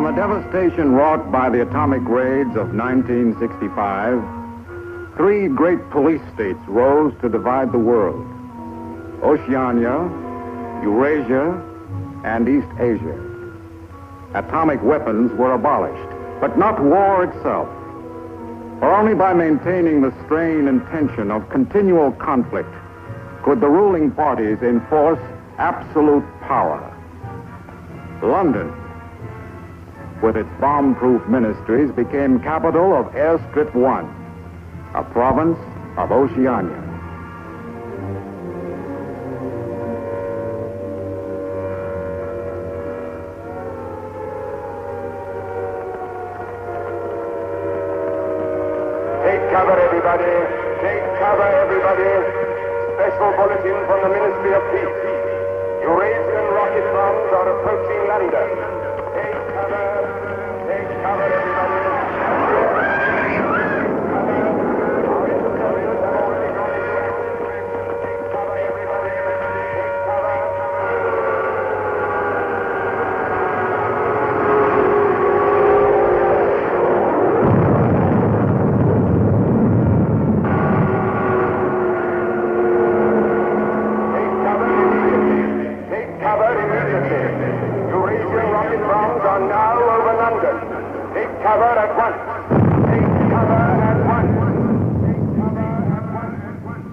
the devastation wrought by the atomic raids of 1965, three great police states rose to divide the world: Oceania, Eurasia, and East Asia. Atomic weapons were abolished, but not war itself. For only by maintaining the strain and tension of continual conflict could the ruling parties enforce absolute power. London, with its bomb-proof ministries, became capital of Airstrip 1, a province of Oceania. Take cover, everybody. Take cover, everybody. Special bulletin from the Ministry of Peace. Eurasian rocket bombs are approaching London. Take cover. Take cover, everybody. Eurasian rocket bombs are now over London. Take cover at once. Take cover at once. Take cover at once.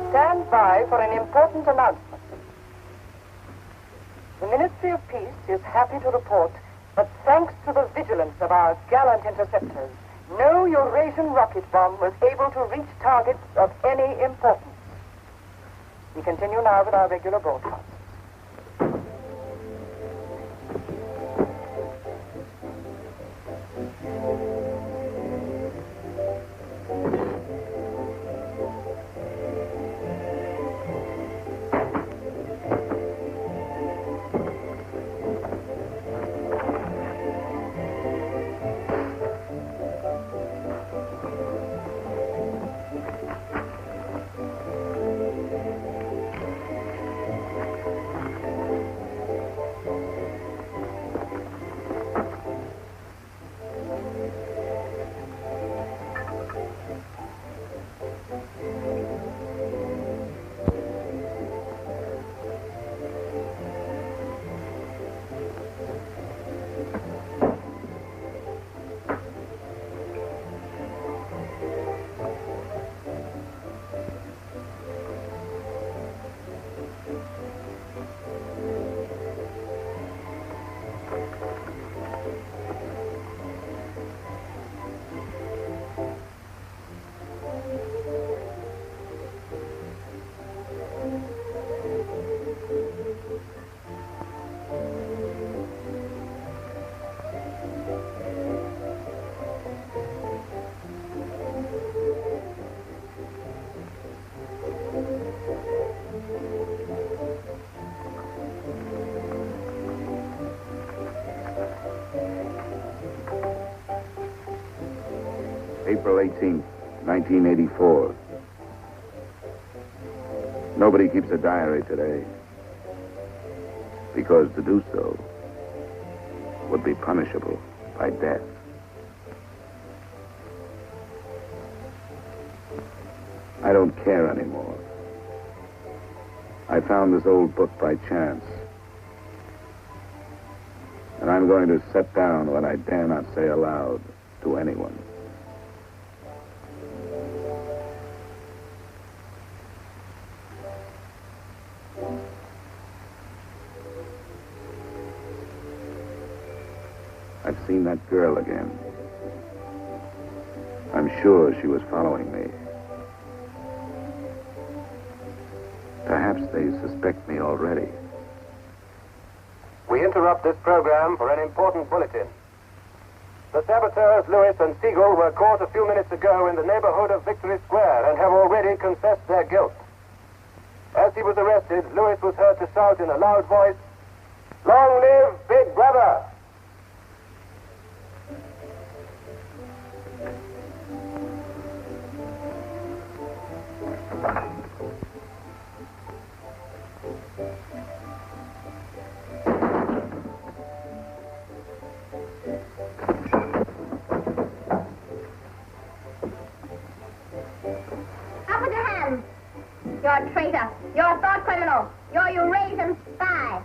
Stand by for an important announcement. The Ministry of Peace is happy to report that thanks to the vigilance of our gallant interceptors, no Eurasian rocket bomb was able to reach targets of any importance. We continue now with our regular broadcast. April 18th, 1984. Nobody keeps a diary today, because to do so would be punishable by death. I don't care anymore. I found this old book by chance. And I'm going to set down what I dare not say aloud to anyone. I've seen that girl again. I'm sure she was following me. Perhaps they suspect me already. We interrupt this program for an important bulletin. The saboteurs Lewis and Siegel were caught a few minutes ago in the neighborhood of Victory Square and have already confessed their guilt. As he was arrested, Lewis was heard to shout in a loud voice, "Long live Big Brother!" You're a traitor. You're a thought criminal. You're a Eurasian spy.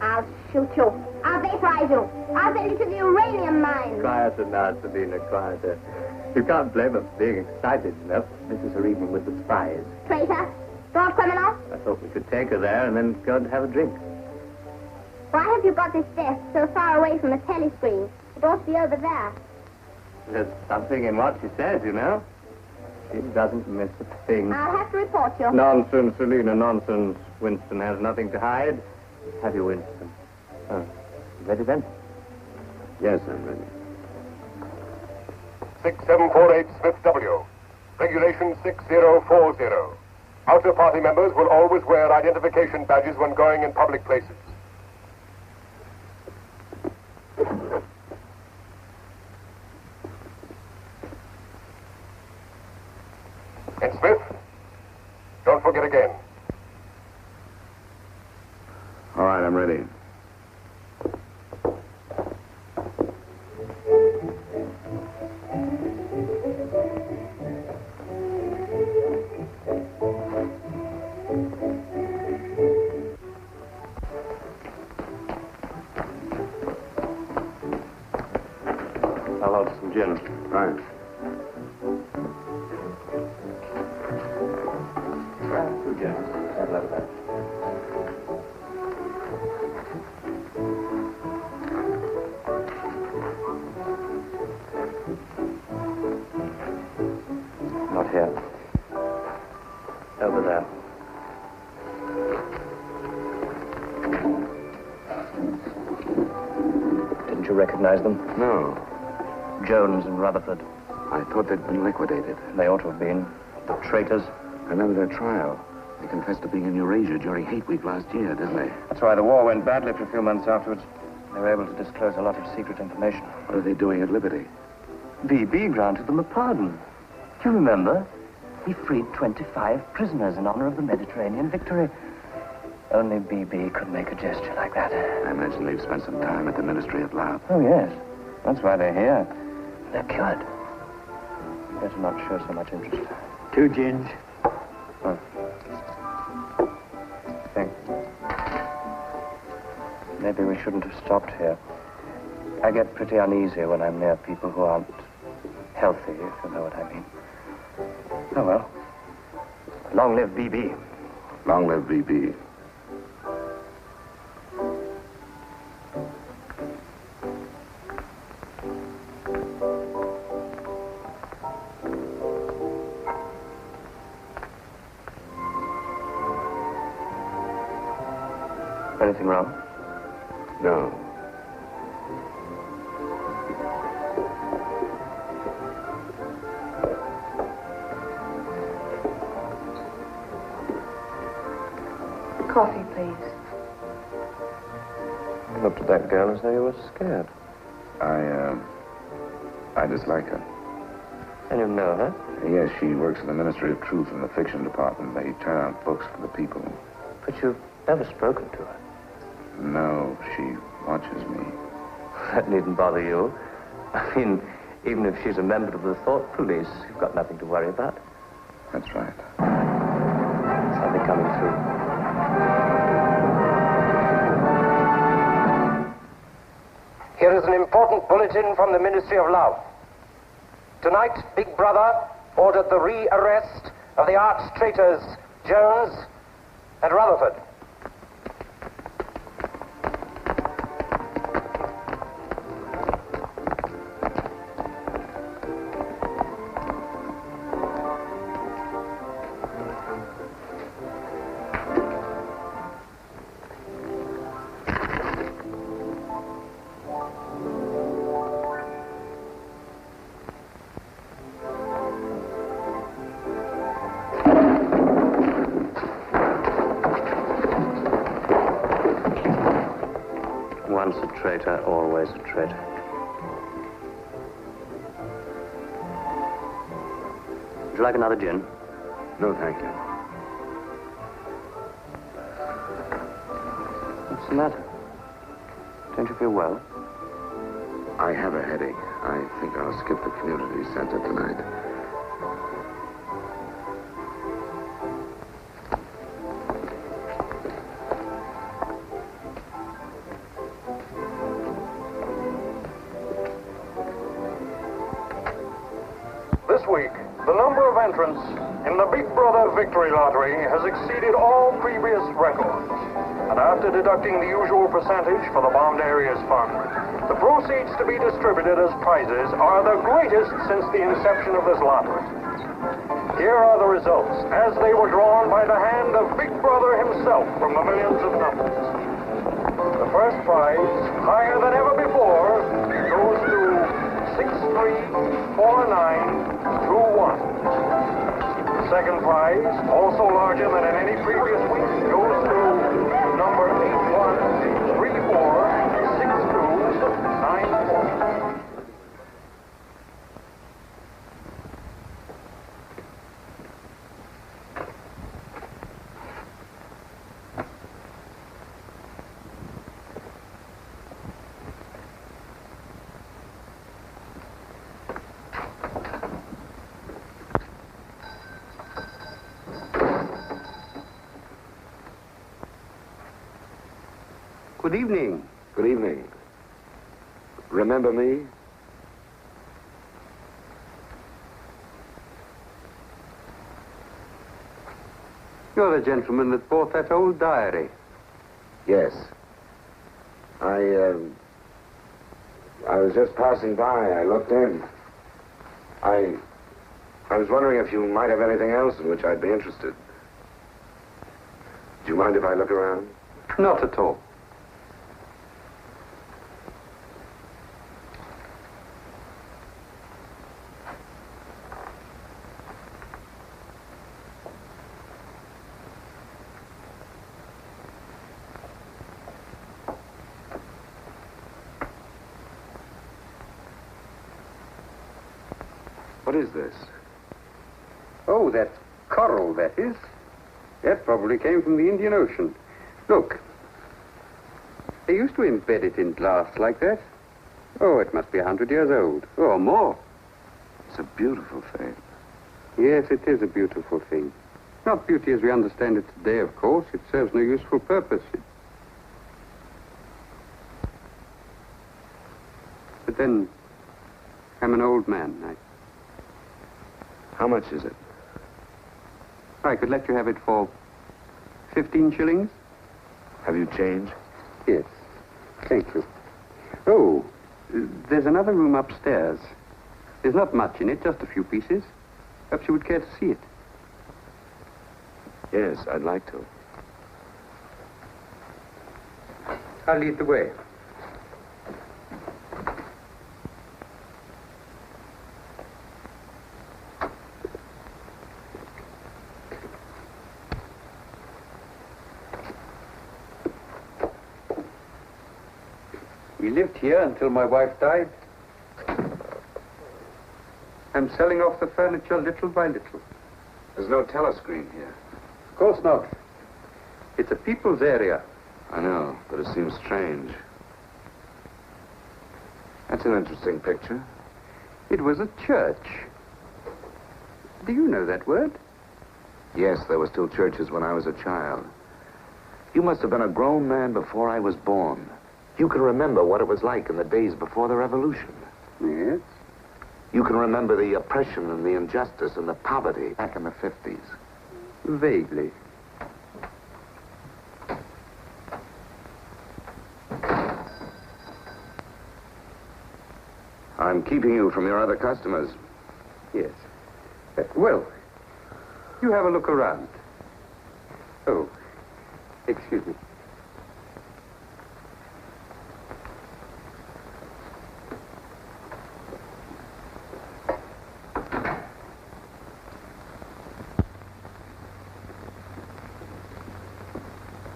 I'll shoot you. I'll vaporize you. I'll send you to the uranium mine. Quieter now, Selina, quieter. You can't blame us for being excited enough. This is her evening with the spies. Traitor. Thought criminal. I thought we could take her there and then go and have a drink. Why have you got this desk so far away from the telescreen? It ought to be over there. There's something in what she says, you know. She doesn't miss a thing. I'll have to report you. Nonsense, Selina, nonsense. Winston has nothing to hide. Have you, Winston? Oh, ready then? Yes, I'm ready. 6748 Smith W. Regulation 6040. Outer party members will always wear identification badges when going in public places. And Smith, don't forget again. All right, I'm ready. I'll order some gin. Right. Two gins. I'd love that. Not here. Over there. Didn't you recognize them? No, Jones and Rutherford. I thought they'd been liquidated. They ought to have been. The traitors. I remember their trial. They confessed to being in Eurasia during Hate Week last year, didn't they? That's why the war went badly for a few months afterwards. They were able to disclose a lot of secret information. What are they doing at Liberty? BB granted them a pardon. Do you remember? He freed 25 prisoners in honor of the Mediterranean victory. Only BB could make a gesture like that. I imagine they've spent some time at the Ministry of Love. Oh, yes. That's why they're here. They're cured. Better not show so much interest. 2 gins. Oh. Thanks. Maybe we shouldn't have stopped here. I get pretty uneasy when I'm near people who aren't healthy, if you know what I mean. Oh, well. Long live BB. Long live BB. Anything wrong? No. Coffee, please. You looked at that girl as though you were scared. I dislike her. And you know her? Yes, she works in the Ministry of Truth in the fiction department. They turn out books for the people. But you've never spoken to her. No, she watches me. That needn't bother you. I mean, even if she's a member of the Thought Police, you've got nothing to worry about. That's right. Something coming through. Here is an important bulletin from the Ministry of Love. Tonight, Big Brother ordered the re-arrest of the arch traitors Jones and Rutherford. Once a traitor, always a traitor. Would you like another gin? No, thank you. What's the matter? Don't you feel well? I have a headache. I think I'll skip the community center tonight. This week, the number of entrants in the Big Brother Victory Lottery has exceeded all previous records. And after deducting the usual percentage for the Bombed Areas Fund, the proceeds to be distributed as prizes are the greatest since the inception of this lottery. Here are the results, as they were drawn by the hand of Big Brother himself from the millions of numbers. The first prize, higher than ever before, goes to 634921. The second prize, also larger than in any previous week, goes to number 81346294. Good evening. Good evening. Remember me? You're the gentleman that bought that old diary. Yes. I was just passing by. I looked in. I was wondering if you might have anything else in which I'd be interested. Do you mind if I look around? Not at all. What is this? Oh, that's coral, that is. That probably came from the Indian Ocean. Look. They used to embed it in glass like that. Oh, it must be 100 years old, or more. It's a beautiful thing. Yes, it is a beautiful thing. Not beauty as we understand it today, of course. It serves no useful purpose. But then, I'm an old man. How much is it? I could let you have it for 15 shillings. Have you change? Yes. Thank you. Oh, there's another room upstairs. There's not much in it, just a few pieces. Perhaps you would care to see it. Yes, I'd like to. I'll lead the way. We lived here until my wife died. I'm selling off the furniture little by little. There's no telescreen here. Of course not. It's a people's area. I know, but it seems strange. That's an interesting picture. It was a church. Do you know that word? Yes, there were still churches when I was a child. You must have been a grown man before I was born. You can remember what it was like in the days before the revolution. Yes? You can remember the oppression and the injustice and the poverty back in the 50s. Vaguely. I'm keeping you from your other customers. Yes. Well, you have a look around. Oh, excuse me.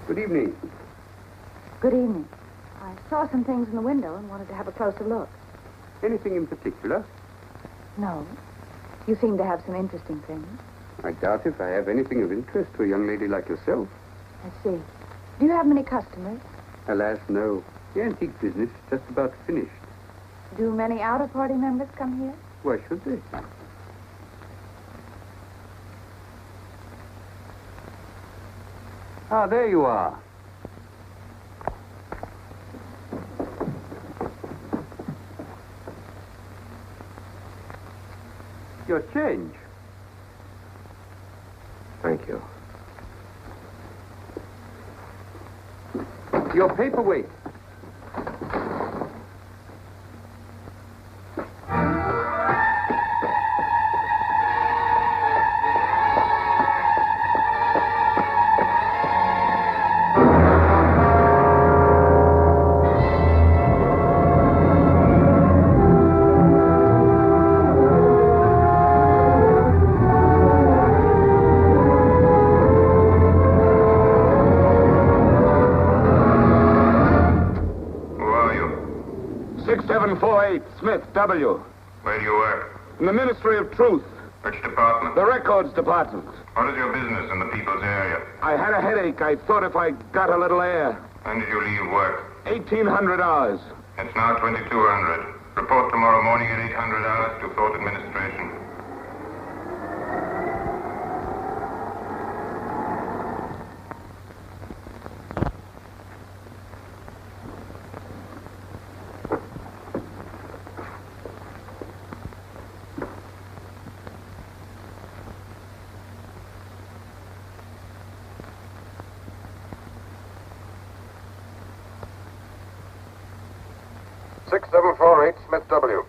Good evening. Good evening. I saw some things in the window and wanted to have a closer look. Anything in particular? No. You seem to have some interesting things. I doubt if I have anything of interest to a young lady like yourself. I see. Do you have many customers? Alas, no. The antique business is just about finished. Do many outer-party members come here? Why should they? Ah, there you are. Your change. Thank you. Your paperweight. Smith, W. Where do you work? In the Ministry of Truth. Which department? The Records Department. What is your business in the people's area? I had a headache. I thought if I got a little air. When did you leave work? 1,800 hours. It's now 2200. Report tomorrow morning at 800 hours to Fort Administration. Smith W.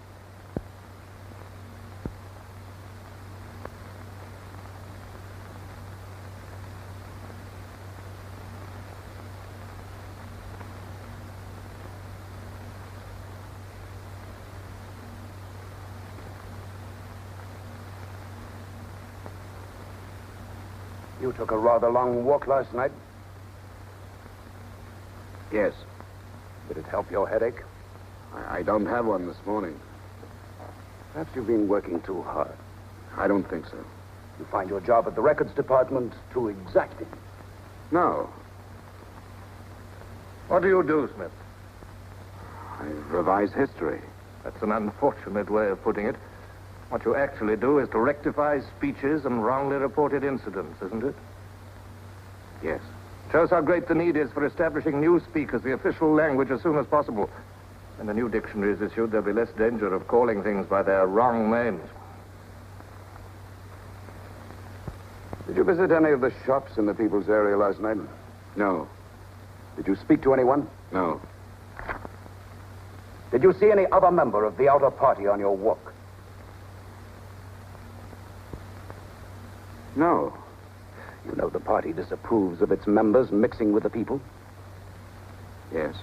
You took a rather long walk last night. Yes. Did it help your headache? I don't have one this morning. Perhaps you've been working too hard. I don't think so. You find your job at the records department too exacting. No. What do you do, Smith? I revise history. That's an unfortunate way of putting it. What you actually do is to rectify speeches and wrongly reported incidents, isn't it? Yes. Shows how great the need is for establishing newspeak as the official language as soon as possible. When the new dictionary is issued, there'll be less danger of calling things by their wrong names. Did you visit any of the shops in the people's area last night? No. Did you speak to anyone? No. Did you see any other member of the outer party on your walk? No. You know the party disapproves of its members mixing with the people? Yes.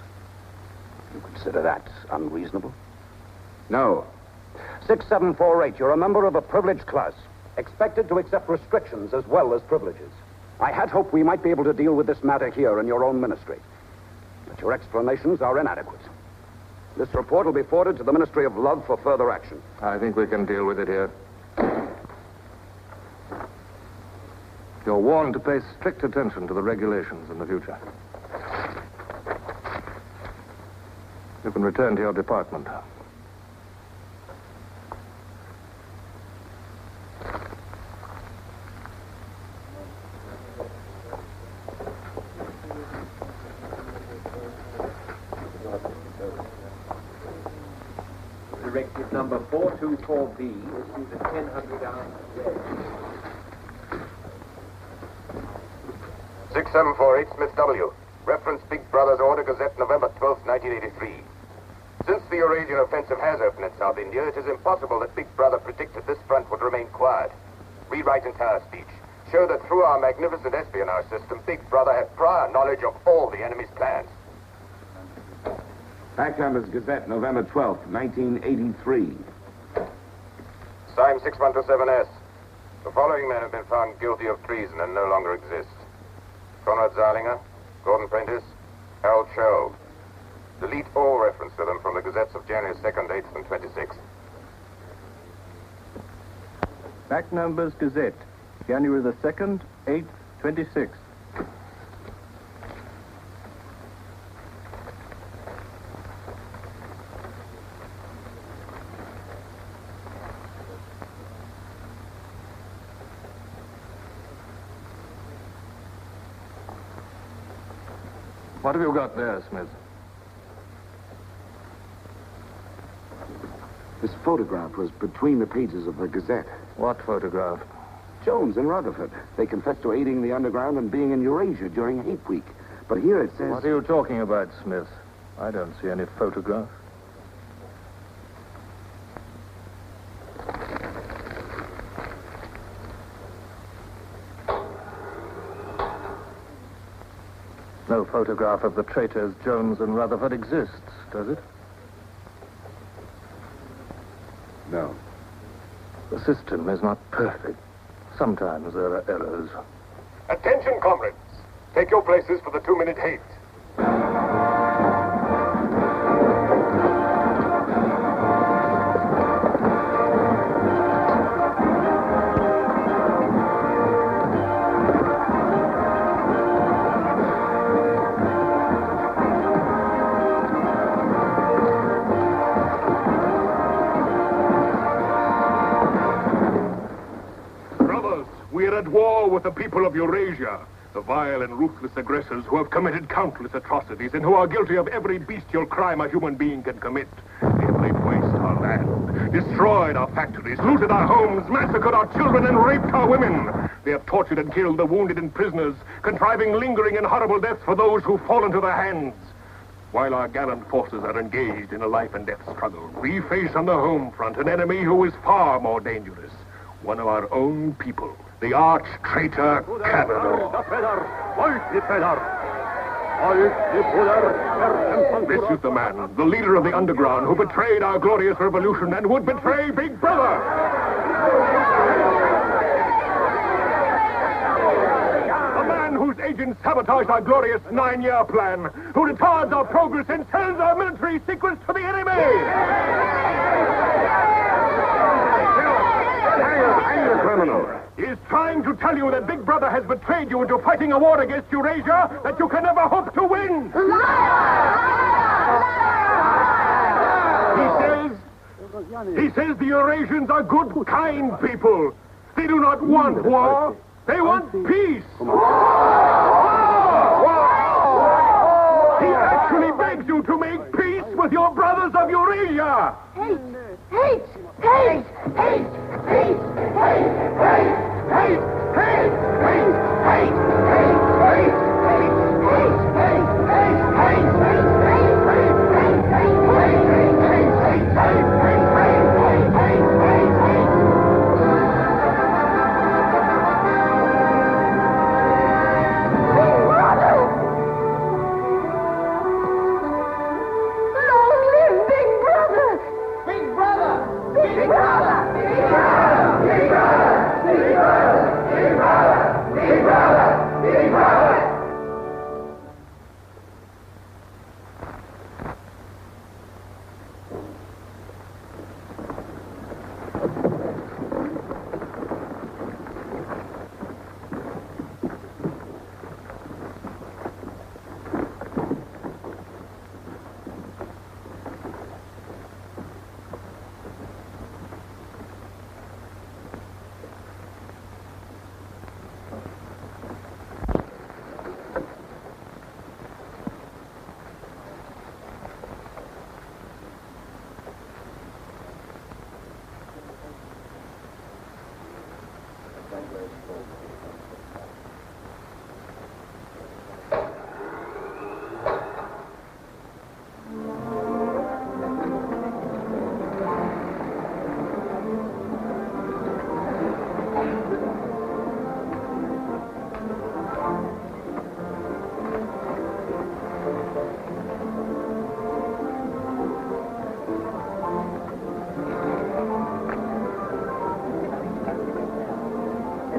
You consider that unreasonable? No. 6748, you're a member of a privileged class, expected to accept restrictions as well as privileges. I had hoped we might be able to deal with this matter here in your own ministry. But your explanations are inadequate. This report will be forwarded to the Ministry of Love for further action. I think we can deal with it here. You're warned to pay strict attention to the regulations in the future. You can return to your department. Directive number 424B, issued at 1000 hours today. 6748 Smith W. Reference Big Brother's Order Gazette, November 12, 1983. Since the Eurasian offensive has opened in South India, it is impossible that Big Brother predicted this front would remain quiet. Rewrite entire speech. Show that through our magnificent espionage system, Big Brother had prior knowledge of all the enemy's plans. Fact Numbers Gazette, November 12th, 1983. Signed 6127S. The following men have been found guilty of treason and no longer exist. Conrad Zarlinger, Gordon Prentice, Harold Cho. Delete all reference to them from the gazettes of January 2nd, 8th, and 26th. Fact Numbers Gazette, January the 2nd, 8th, 26th. What have you got there, Smith? This photograph was between the pages of the Gazette. What photograph? Jones and Rutherford. They confessed to aiding the underground and being in Eurasia during Hate Week. But here it says... What are you talking about, Smith? I don't see any photograph. No photograph of the traitors Jones and Rutherford exists, does it? No. The system is not perfect. Sometimes there are errors. Attention, comrades. Take your places for the 2-minute hate. At war with the people of Eurasia, the vile and ruthless aggressors who have committed countless atrocities and who are guilty of every bestial crime a human being can commit. They have laid waste our land, destroyed our factories, looted our homes, massacred our children, and raped our women. They have tortured and killed the wounded and prisoners, contriving lingering and horrible deaths for those who fall into their hands. While our gallant forces are engaged in a life and death struggle, we face on the home front an enemy who is far more dangerous. One of our own people, the arch-traitor Cavanaugh. This is the man, the leader of the underground, who betrayed our glorious revolution and would betray Big Brother. A man whose agents sabotaged our glorious 9-year plan, who retards our progress and sells our military secrets to the enemy. Hang the criminal. He is trying to tell you that Big Brother has betrayed you into fighting a war against Eurasia that you can never hope to win. He says the Eurasians are good, kind people. They do not want war. They want peace. He actually begs you to make peace with your brothers of Eurasia. Hate! Hate! Hate! Hate! Hate! Hate! Hate! Hate! Hate! Big Brother! Big Brother! Big Brother!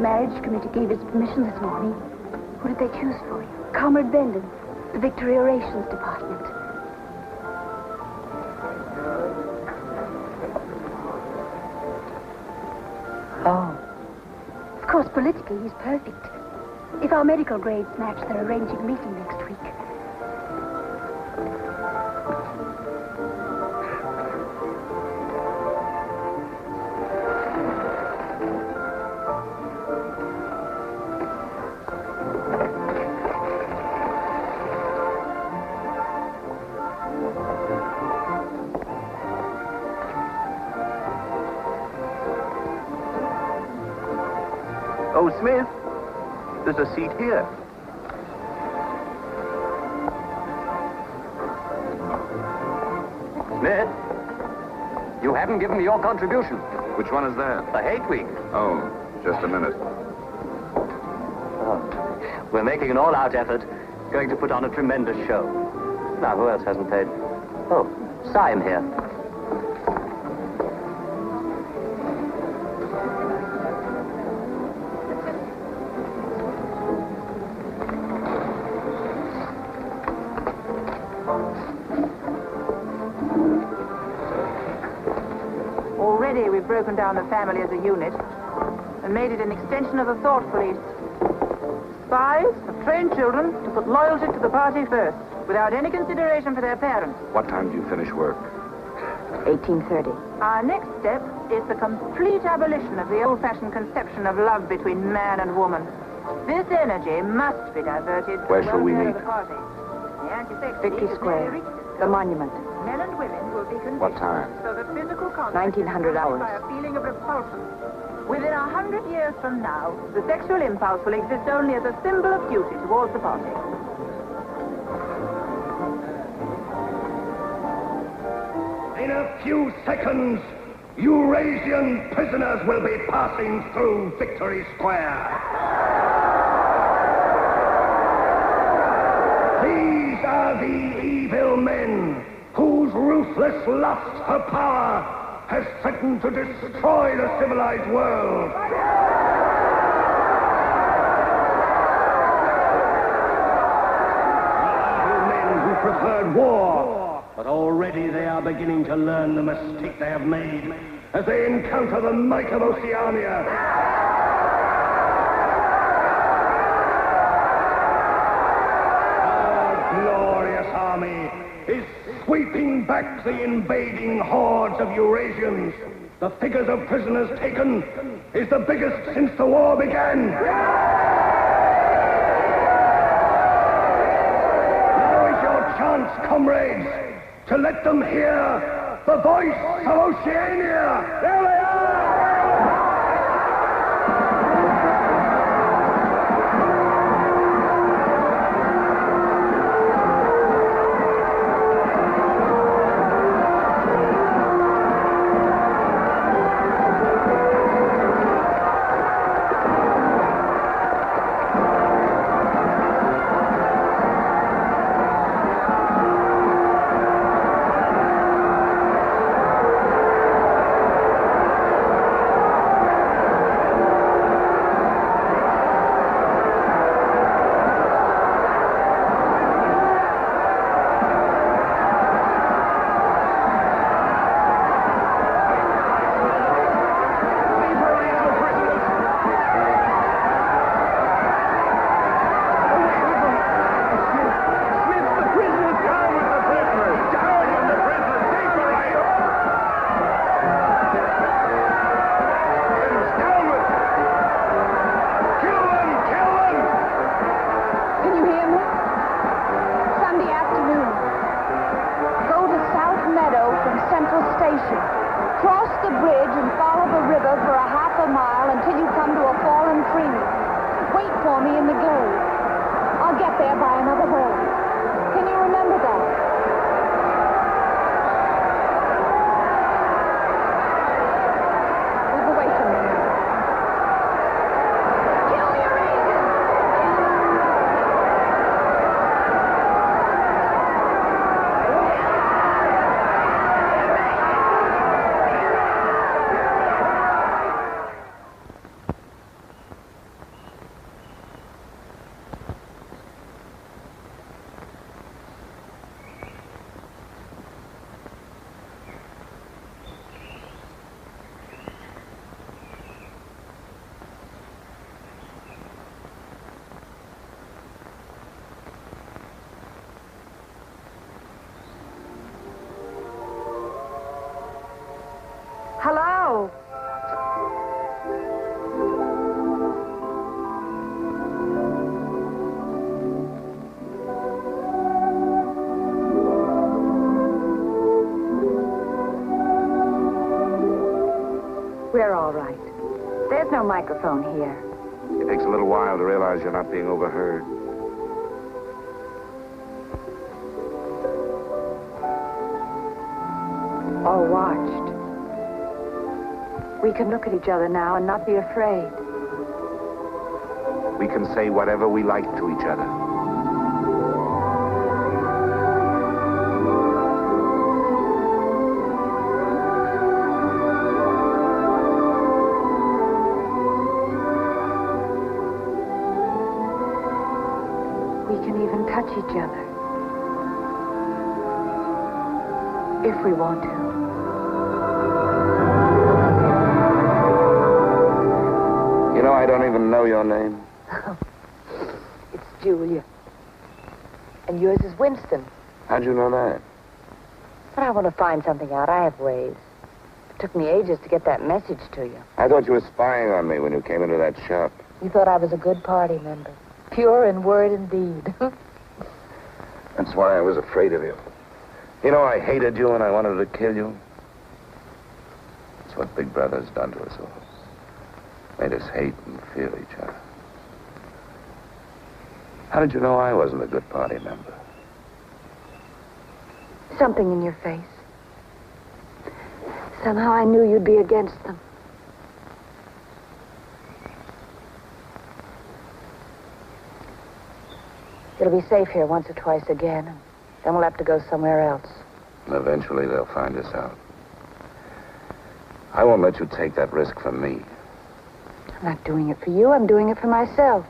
marriage committee gave its permission this morning. Who did they choose for you? Comrade Benden, the Victory Orations Department. Oh. Of course, politically, he's perfect. If our medical grades match, they're arranging a meeting next week. Oh, Smith, there's a seat here. Smith, you haven't given me your contribution. Which one is that? The Hate Week. Oh, just a minute. Oh. We're making an all-out effort, going to put on a tremendous show. Now, who else hasn't paid? Oh, Syme here. Already we've broken down the family as a unit and made it an extension of the thought police. Spies have trained children to put loyalty to the party first, without any consideration for their parents. What time do you finish work? 18:30. Our next step is the complete abolition of the old-fashioned conception of love between man and woman. This energy must be diverted to Where the shall we welfare meet? of the party. The anti-sex Victory league has Square, nearly reached the monument. Men and women will be conditioned What time? so that physical contact 1900 is hours. by a feeling of repulsion. Within 100 years from now, the sexual impulse will exist only as a symbol of duty towards the party. In a few seconds, Eurasian prisoners will be passing through Victory Square. These are the evil men whose ruthless lust for power has threatened to destroy the civilized world. Evil men who preferred war, but already they are beginning to learn the mistake they have made as they encounter the might of Oceania. Our glorious army is sweeping back the invading hordes of Eurasians. The figures of prisoners taken is the biggest since the war began. Now is your chance, comrades, to let them hear the voice of Oceania. There they are! go. We're all right. There's no microphone here. It takes a little while to realize you're not being overheard. Or watched. We can look at each other now and not be afraid. We can say whatever we like to each other. We can even touch each other. If we want to. You know, I don't even know your name. It's Julia. And yours is Winston. How'd you know that? But I want to find something out. I have ways. It took me ages to get that message to you. I thought you were spying on me when you came into that shop. You thought I was a good party member. Pure in word and deed. That's why I was afraid of you. You know, I hated you and I wanted to kill you. That's what Big Brother's done to us all. Made us hate and fear each other. How did you know I wasn't a good party member? Something in your face. Somehow I knew you'd be against them. It'll be safe here once or twice again, and then we'll have to go somewhere else. And eventually they'll find us out. I won't let you take that risk for me. I'm not doing it for you, I'm doing it for myself.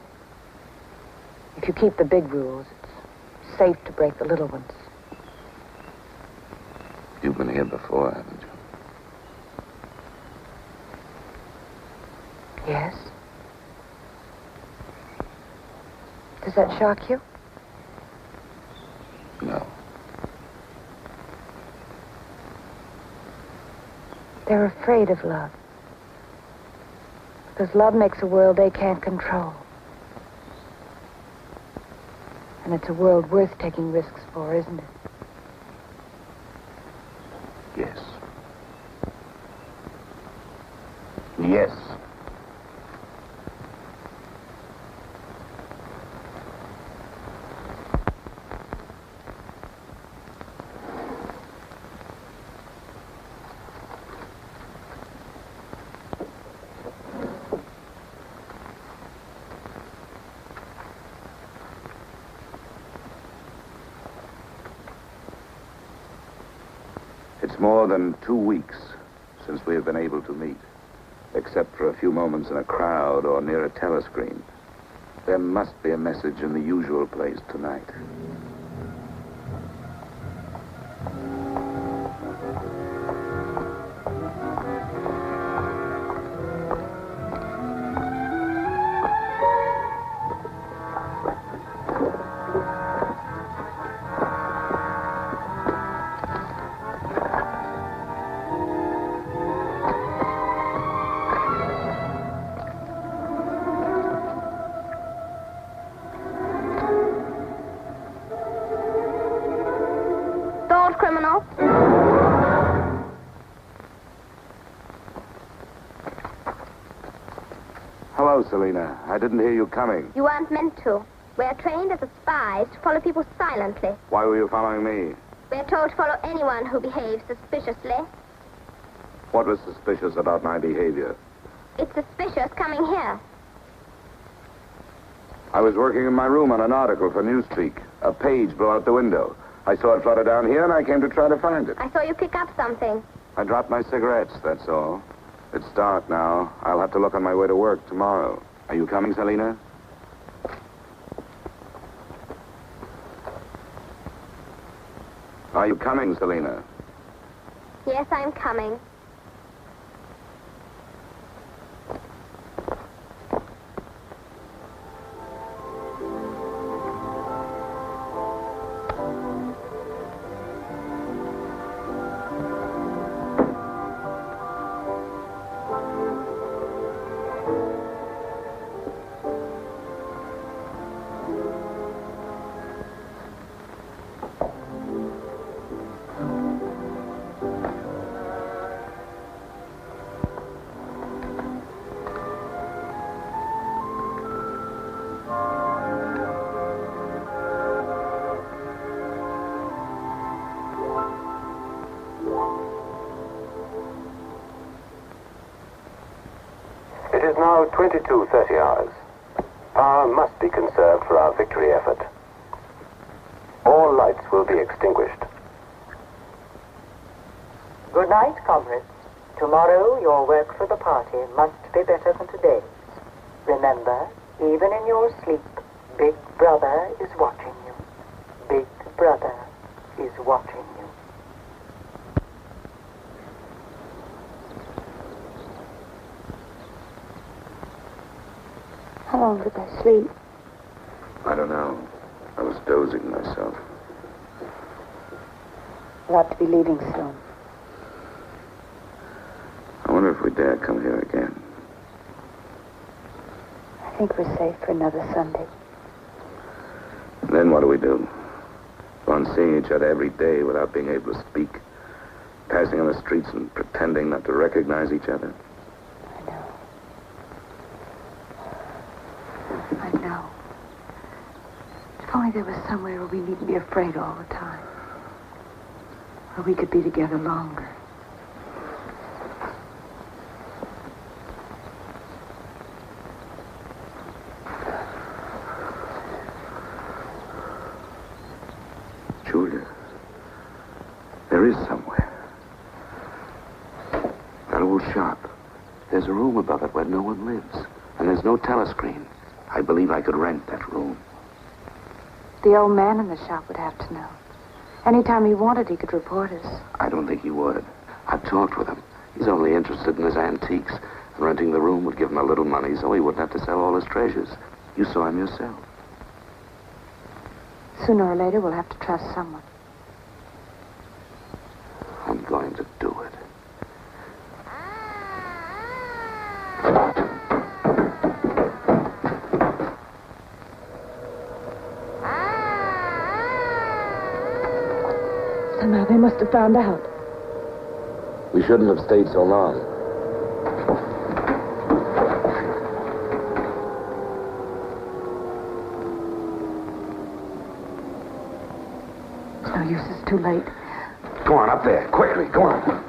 If you keep the big rules, it's safe to break the little ones. You've been here before, haven't you? Yes. Does that shock you? No. They're afraid of love. Because love makes a world they can't control. And it's a world worth taking risks for, isn't it? Yes. Yes. It's more than 2 weeks since we have been able to meet, except for a few moments in a crowd or near a telescreen. There must be a message in the usual place tonight. Criminal. Hello, Selina. I didn't hear you coming. You weren't meant to. We're trained as spies to follow people silently. Why were you following me? We're told to follow anyone who behaves suspiciously. What was suspicious about my behavior? It's suspicious coming here. I was working in my room on an article for Newspeak. A page blew out the window. I saw it flutter down here, and I came to try to find it. I saw you pick up something. I dropped my cigarettes, that's all. It's dark now. I'll have to look on my way to work tomorrow. Are you coming, Selina? Are you coming, Selina? Yes, I'm coming. It is now 22:30 hours. Power must be conserved for our victory effort. All lights will be extinguished. Good night, comrades. Tomorrow, your work for the party must be better than today's. Remember, even in your sleep, Big Brother is watching you. Big Brother is watching you. How long did I sleep? I don't know. I was dozing myself. We'll have to be leaving soon. I wonder if we dare come here again. I think we're safe for another Sunday. Then what do we do? Go on seeing each other every day without being able to speak, passing on the streets and pretending not to recognize each other. I know. If only there was somewhere where we needn't be afraid all the time. Where we could be together longer. Julia, there is somewhere. That old shop. There's a room above it where no one lives. And there's no telescreen. I believe I could rent that room. The old man in the shop would have to know. Anytime he wanted, he could report us. I don't think he would. I've talked with him. He's only interested in his antiques. And renting the room would give him a little money so he wouldn't have to sell all his treasures. You saw him yourself. Sooner or later, we'll have to trust someone. I'm going to do it. Somehow they must have found out. We shouldn't have stayed so long. It's no use, it's too late. Go on, up there. Quickly, go on.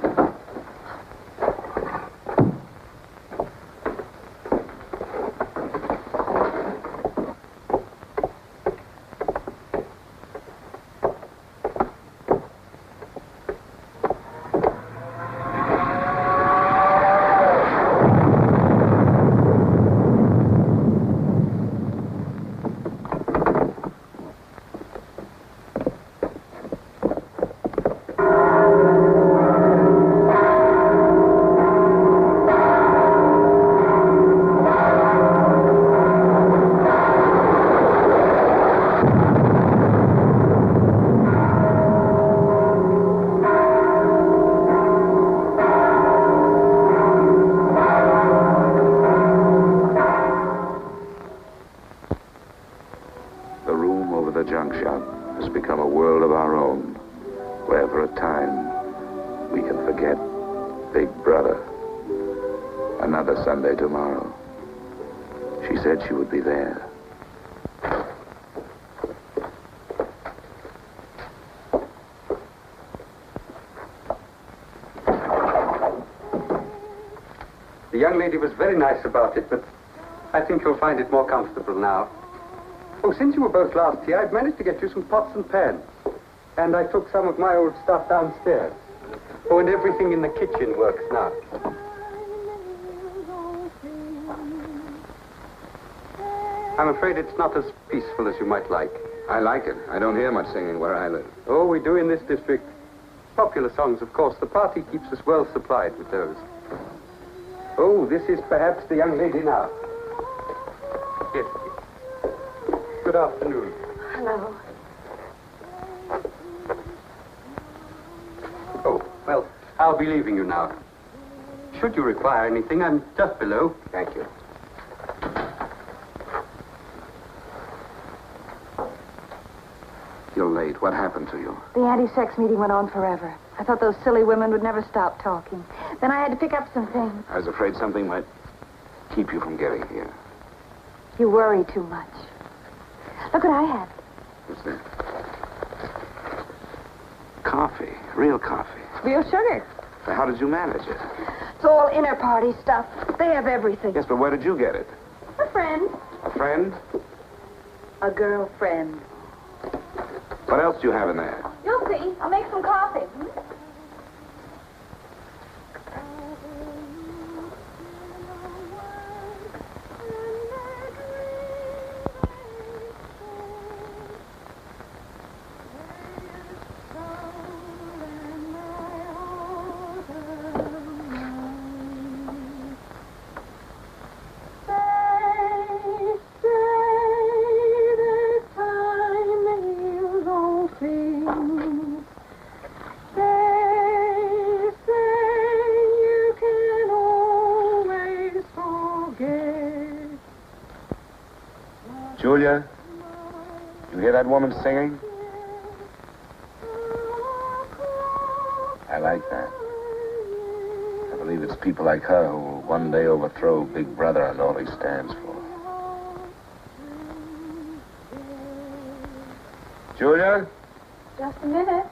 Sunday tomorrow. She said she would be there. The young lady was very nice about it, but I think you'll find it more comfortable now. Oh, since you were both last here, I've managed to get you some pots and pans. And I took some of my old stuff downstairs. Oh, and everything in the kitchen works now. I'm afraid it's not as peaceful as you might like. I like it. I don't hear much singing where I live. Oh, we do in this district. Popular songs, of course. The party keeps us well supplied with those. Oh, this is perhaps the young lady now. Yes. Good afternoon. Hello. Oh, well, I'll be leaving you now. Should you require anything, I'm just below. Thank you. You're late. What happened to you? The anti-sex meeting went on forever. I thought those silly women would never stop talking. Then I had to pick up some things. I was afraid something might keep you from getting here. You worry too much. Look what I had. What's that? Coffee. Real coffee. Real sugar. How did you manage it? It's all inner party stuff. They have everything. Yes, but where did you get it? A friend. A friend? A girlfriend. What else do you have in there? You'll see. I'll make some coffee. Julia, you hear that woman singing? I like that. I believe it's people like her who will one day overthrow Big Brother and all he stands for. Julia? Just a minute.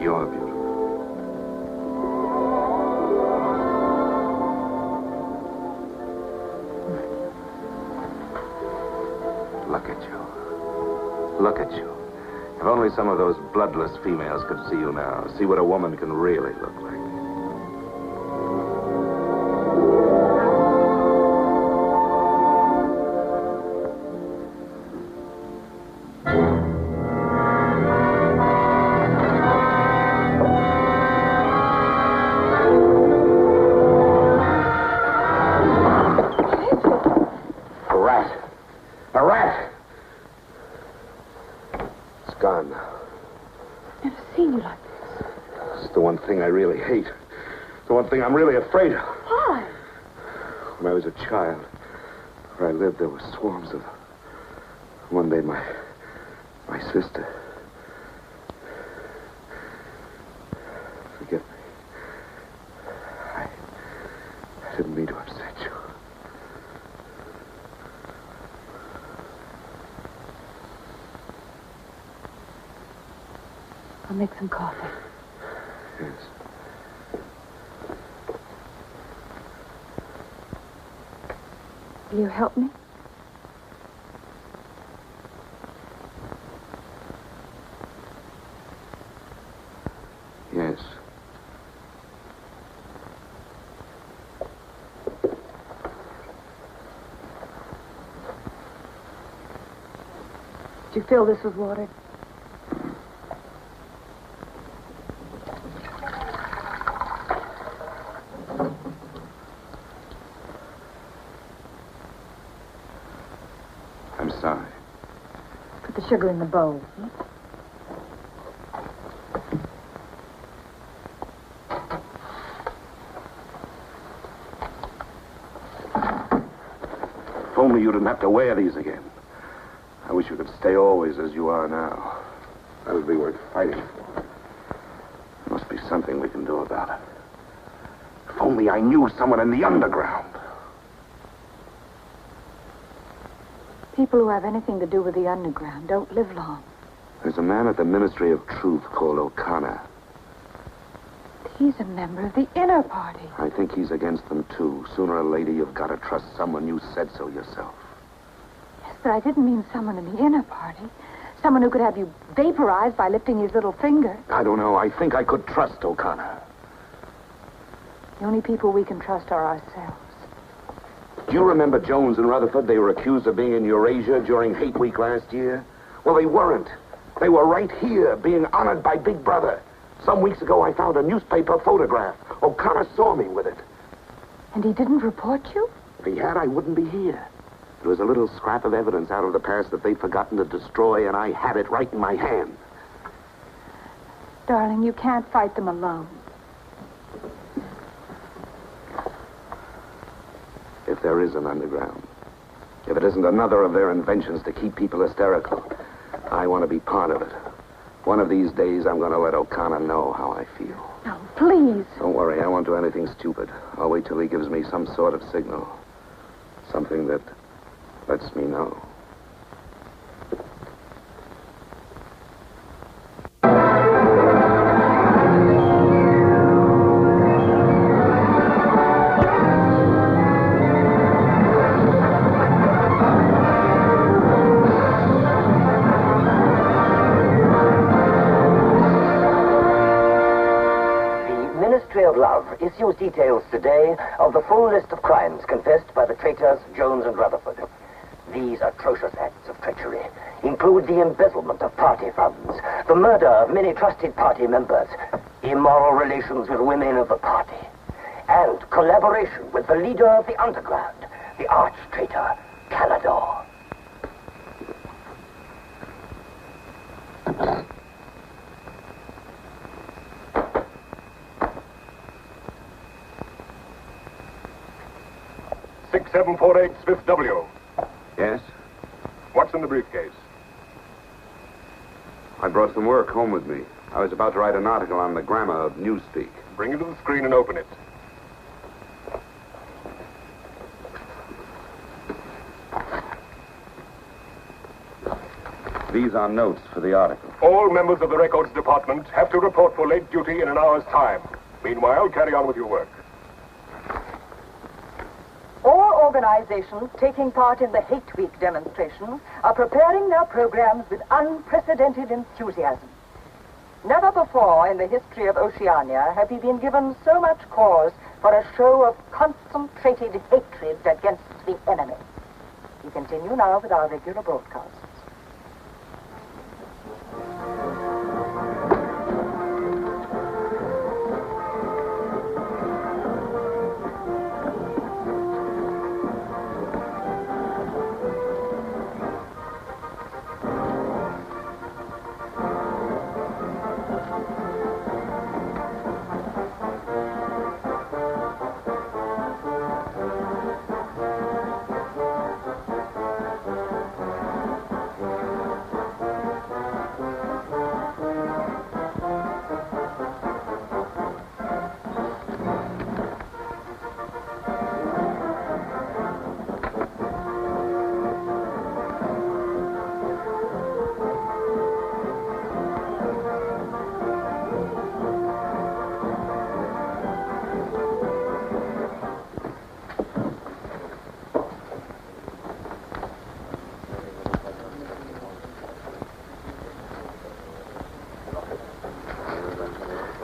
You're beautiful. Look at you. Look at you. If only some of those bloodless females could see you now. See what a woman can really look like. I really hate. The one thing I'm really afraid of. Why? When I was a child, where I lived, there were swarms of them. One day, my sister. Forgive me. I didn't mean to upset you. I'll make some coffee. Yes. Will you help me? Yes. Did you fill this with water? I'm sorry. Put the sugar in the bowl. If only you didn't have to wear these again. I wish you could stay always as you are now. That would be worth fighting for. There must be something we can do about it. If only I knew someone in the underground. People who have anything to do with the underground don't live long. There's a man at the Ministry of Truth called O'Connor. He's a member of the inner party. I think he's against them, too. Sooner or later, you've got to trust someone. You said so yourself. Yes, but I didn't mean someone in the inner party. Someone who could have you vaporized by lifting his little finger. I don't know. I think I could trust O'Connor. The only people we can trust are ourselves. Do you remember Jones and Rutherford? They were accused of being in Eurasia during Hate Week last year. Well, they weren't. They were right here, being honored by Big Brother. Some weeks ago, I found a newspaper photograph. O'Connor saw me with it. And he didn't report you? If he had, I wouldn't be here. There was a little scrap of evidence out of the past that they'd forgotten to destroy, and I had it right in my hand. Darling, you can't fight them alone. if there is an underground. If it isn't another of their inventions to keep people hysterical, I want to be part of it. One of these days, I'm going to let O'Connor know how I feel. No, please. Don't worry, I won't do anything stupid. I'll wait till he gives me some sort of signal. Something that lets me know. Issues details today of the full list of crimes confessed by the traitors Jones and Rutherford. These atrocious acts of treachery include the embezzlement of party funds, the murder of many trusted party members, immoral relations with women of the party, and collaboration with the leader of the underground, the arch-traitor, Calador. .748 Smith W. Yes? What's in the briefcase? I brought some work home with me. I was about to write an article on the grammar of Newspeak. Bring it to the screen and open it. These are notes for the article. All members of the records department have to report for late duty in an hour's time. Meanwhile, carry on with your work. All organizations taking part in the Hate Week demonstration are preparing their programs with unprecedented enthusiasm. Never before in the history of Oceania have we been given so much cause for a show of concentrated hatred against the enemy. We continue now with our regular broadcasts.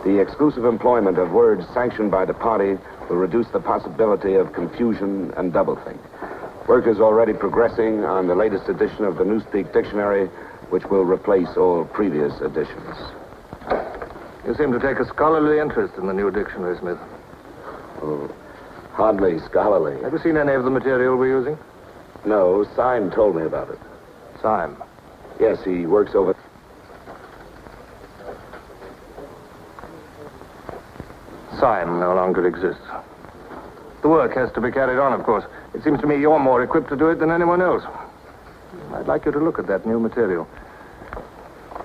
The exclusive employment of words sanctioned by the party will reduce the possibility of confusion and doublethink. Work is already progressing on the latest edition of the Newspeak Dictionary, which will replace all previous editions. You seem to take a scholarly interest in the new dictionary, Smith. Oh, hardly scholarly. Have you seen any of the material we're using? No, Syme told me about it. Syme? Yes, he works over... Syme no longer exists. The work has to be carried on, of course. It seems to me you're more equipped to do it than anyone else. I'd like you to look at that new material.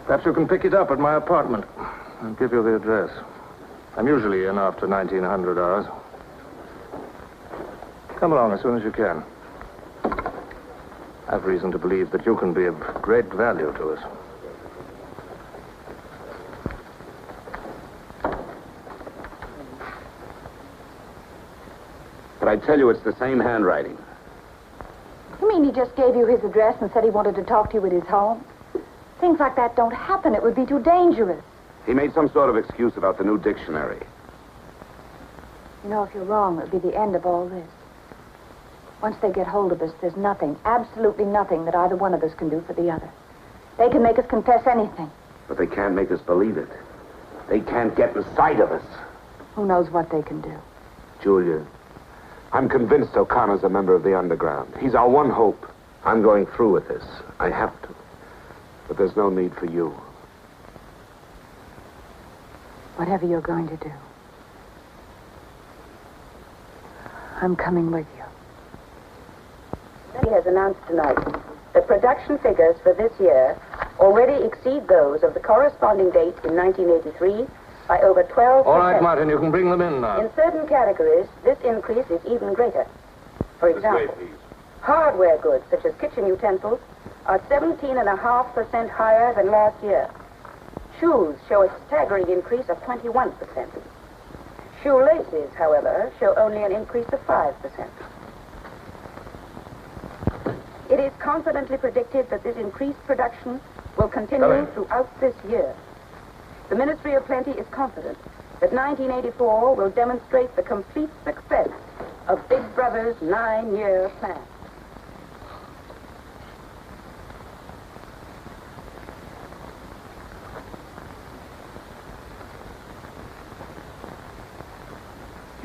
Perhaps you can pick it up at my apartment. I'll give you the address. I'm usually in after 1900 hours. Come along as soon as you can. I've reason to believe that you can be of great value to us. But I tell you, it's the same handwriting. You mean he just gave you his address and said he wanted to talk to you at his home? Things like that don't happen. It would be too dangerous. He made some sort of excuse about the new dictionary. You know, if you're wrong, it would be the end of all this. Once they get hold of us, there's nothing, absolutely nothing that either one of us can do for the other. They can make us confess anything. But they can't make us believe it. They can't get inside of us. Who knows what they can do? Julia, I'm convinced O'Connor's a member of the underground. He's our one hope. I'm going through with this. I have to. But there's no need for you. Whatever you're going to do, I'm coming with you. Party has announced tonight that production figures for this year already exceed those of the corresponding date in 1983 by over 12%. All right, Martin, you can bring them in now. In certain categories, this increase is even greater. For example, hardware goods such as kitchen utensils are 17.5% higher than last year. Shoes show a staggering increase of 21%. Shoelaces, however, show only an increase of 5%. It is confidently predicted that this increased production will continue throughout this year. The Ministry of Plenty is confident that 1984 will demonstrate the complete success of Big Brother's 9-year plan.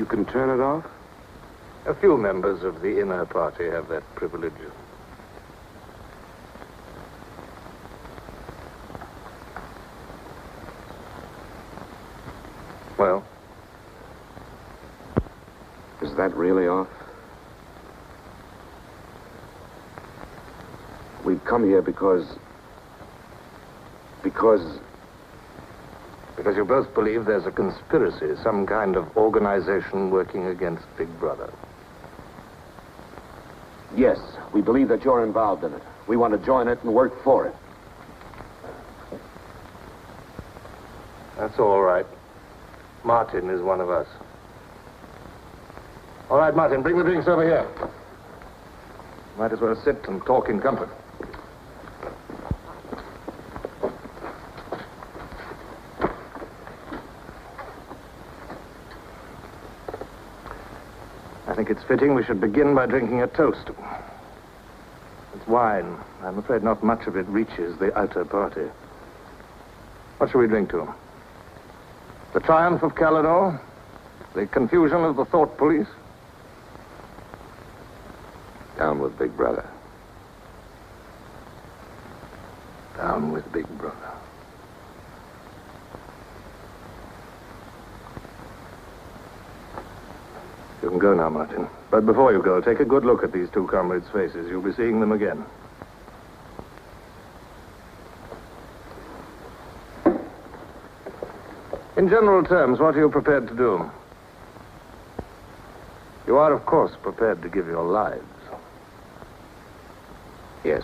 You can turn it off? A few members of the inner party have that privilege. Well? Is that really off? We've come here because you both believe there's a conspiracy, some kind of organization working against Big Brother. Yes, we believe that you're involved in it. We want to join it and work for it. That's all right. Martin is one of us. All right, Martin, bring the drinks over here. Might as well sit and talk in comfort. I think it's fitting we should begin by drinking a toast. It's wine. I'm afraid not much of it reaches the outer party. What shall we drink to? The triumph of Calidor? The confusion of the thought police? Down with Big Brother. Down with Big Brother. You can go now, Martin. But before you go, take a good look at these two comrades' faces. You'll be seeing them again. In general terms, what are you prepared to do? You are, of course, prepared to give your lives. Yes.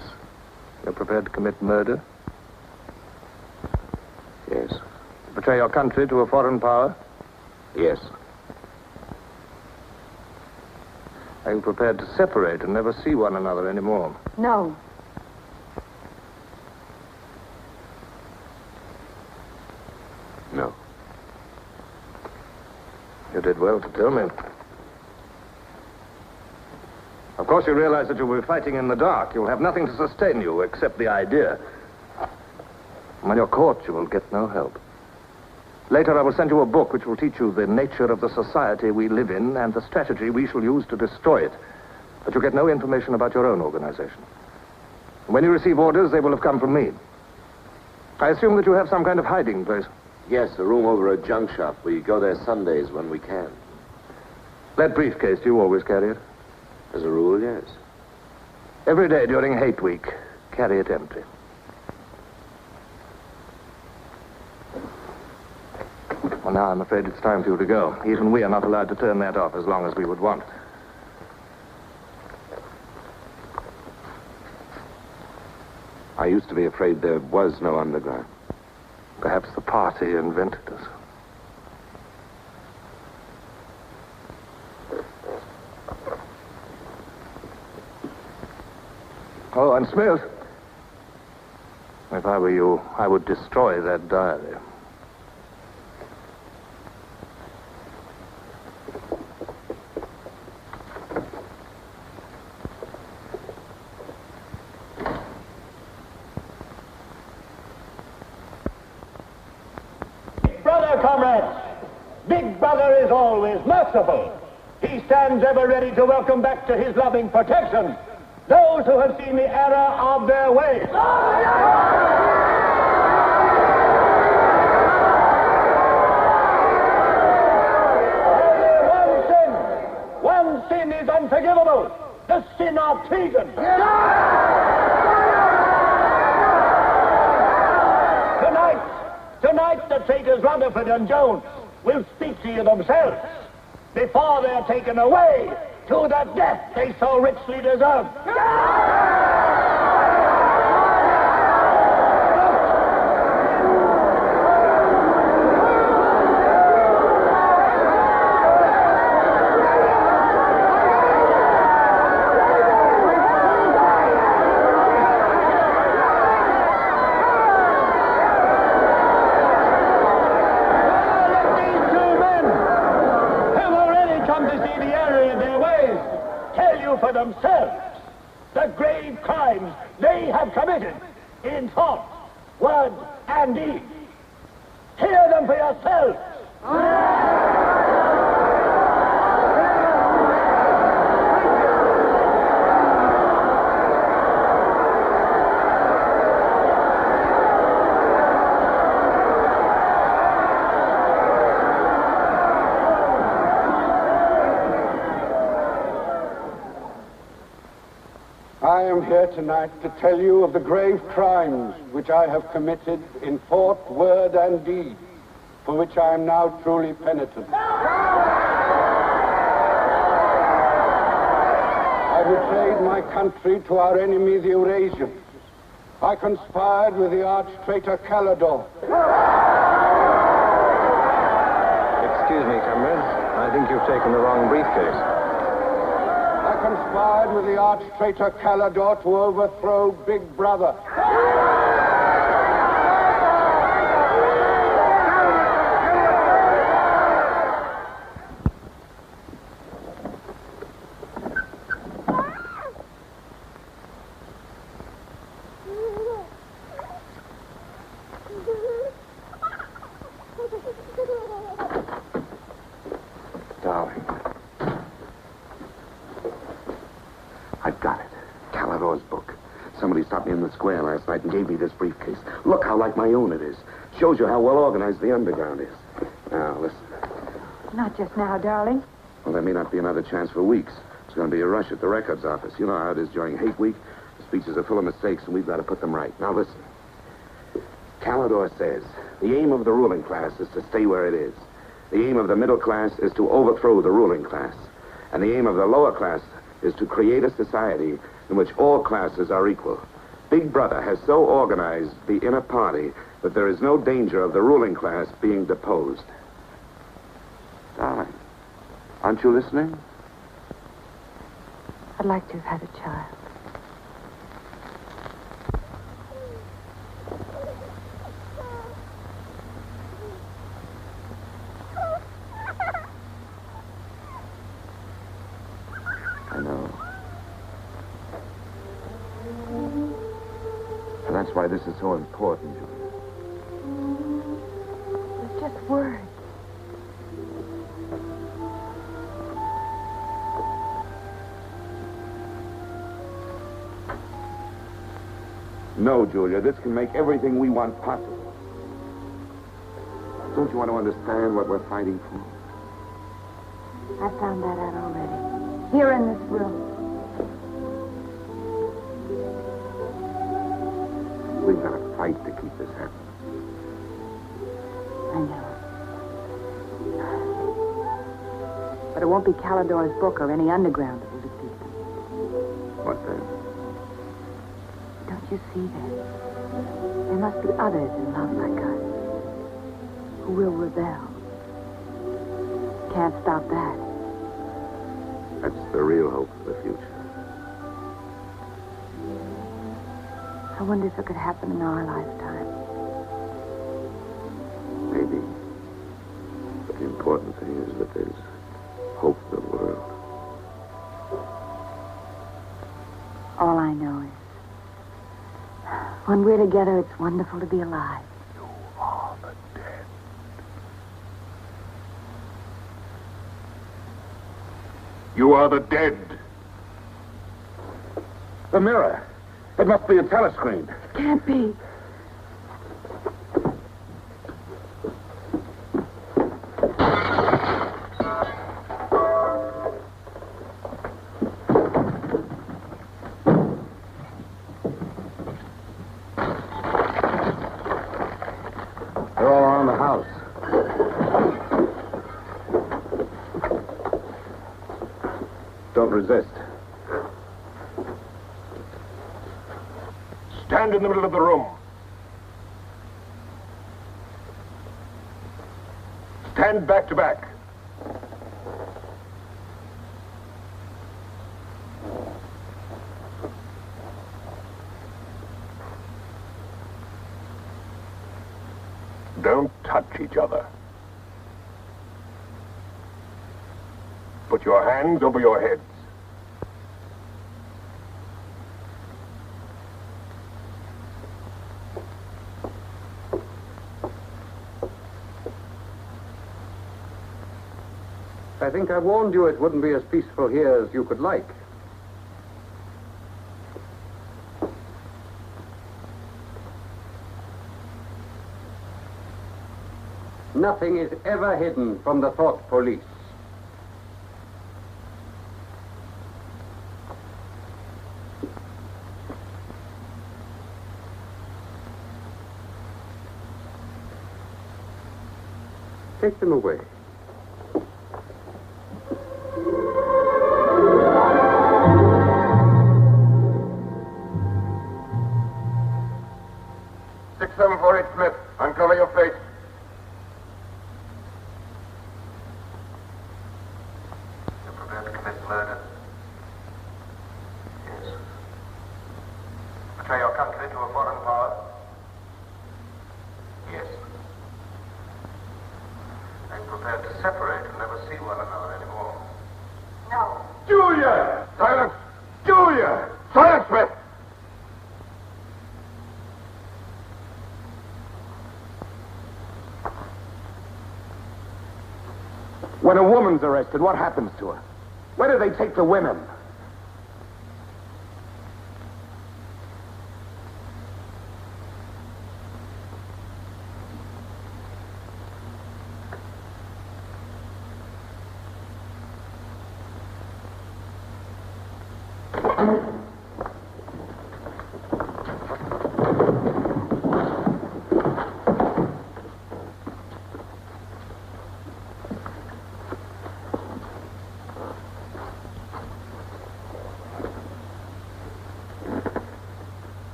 You're prepared to commit murder? Yes. To betray your country to a foreign power? Yes. Are you prepared to separate and never see one another anymore? No. No. You did well to tell me. Of course, you realize that you'll be fighting in the dark. You'll have nothing to sustain you except the idea. When you're caught, you will get no help. Later, I will send you a book which will teach you the nature of the society we live in and the strategy we shall use to destroy it. But you get no information about your own organization. When you receive orders, they will have come from me. I assume that you have some kind of hiding place. Yes, a room over a junk shop. We go there Sundays when we can. That briefcase, do you always carry it? As a rule, yes. Every day during Hate Week, carry it empty. Well, now I'm afraid it's time for you to go. Even we are not allowed to turn that off as long as we would want. I used to be afraid there was no underground. Perhaps the party invented us. Oh, and Smith, if I were you, I would destroy that diary. Comrades, Big Brother is always merciful. He stands ever ready to welcome back to his loving protection those who have seen the error of their ways. Only one sin is unforgivable. the sin of treason. Tonight, the traitors Rutherford and Jones will speak to you themselves before they're taken away to the death they so richly deserve. For themselves the grave crimes they have committed in thought, word, and deed. Hear them for yourselves. I am here tonight to tell you of the grave crimes which I have committed in thought, word, and deed, for which I am now truly penitent. I betrayed my country to our enemy, the Eurasians. I conspired with the arch-traitor Calidore. Excuse me, comrade. I think you've taken the wrong briefcase. I conspired with the arch-traitor Calidore to overthrow Big Brother. Darling. I've got it. Calidore's book. Somebody stopped me in the square last night and gave me this briefcase. Look how like my own it is. Shows you how well organized the underground is. Now, listen. Not just now, darling. Well, there may not be another chance for weeks. There's going to be a rush at the records office. You know how it is during hate week. The speeches are full of mistakes, and we've got to put them right. Now, listen. Calidore says the aim of the ruling class is to stay where it is. The aim of the middle class is to overthrow the ruling class. And the aim of the lower class is to create a society in which all classes are equal. Big Brother has so organized the inner party that there is no danger of the ruling class being deposed. Darling, aren't you listening? I'd like to have had a child. I know. And that's why this is so important, Julia. It's just words. No, Julia, this can make everything we want possible. Don't you want to understand what we're fighting for? I found that out already. Here in this room. We've got to fight to keep this happening. I know. But it won't be Calidore's book or any underground that will defeat them. What then? Don't you see that? There must be others in love like us who will rebel. Can't stop that. That's the real hope for the future. I wonder if it could happen in our lifetime. Maybe. But the important thing is that there's hope for the world. All I know is, when we're together, it's wonderful to be alive. You are the dead. You are the dead. The mirror. It must be a telescreen. Can't be. don't resist. Stand in the middle of the room. Stand back to back. Don't touch each other. Put your hands over your heads. I think I warned you it wouldn't be as peaceful here as you could like. Nothing is ever hidden from the Thought Police. Take them away. Smith, uncover your face. You're prepared to commit murder? Yes. Betray your country to a foreign power? Yes. Are you prepared to separate and never see one another anymore? No. Julia! Silence! Julia! Silence, Smith! When a woman's arrested, what happens to her? Where do they take the women?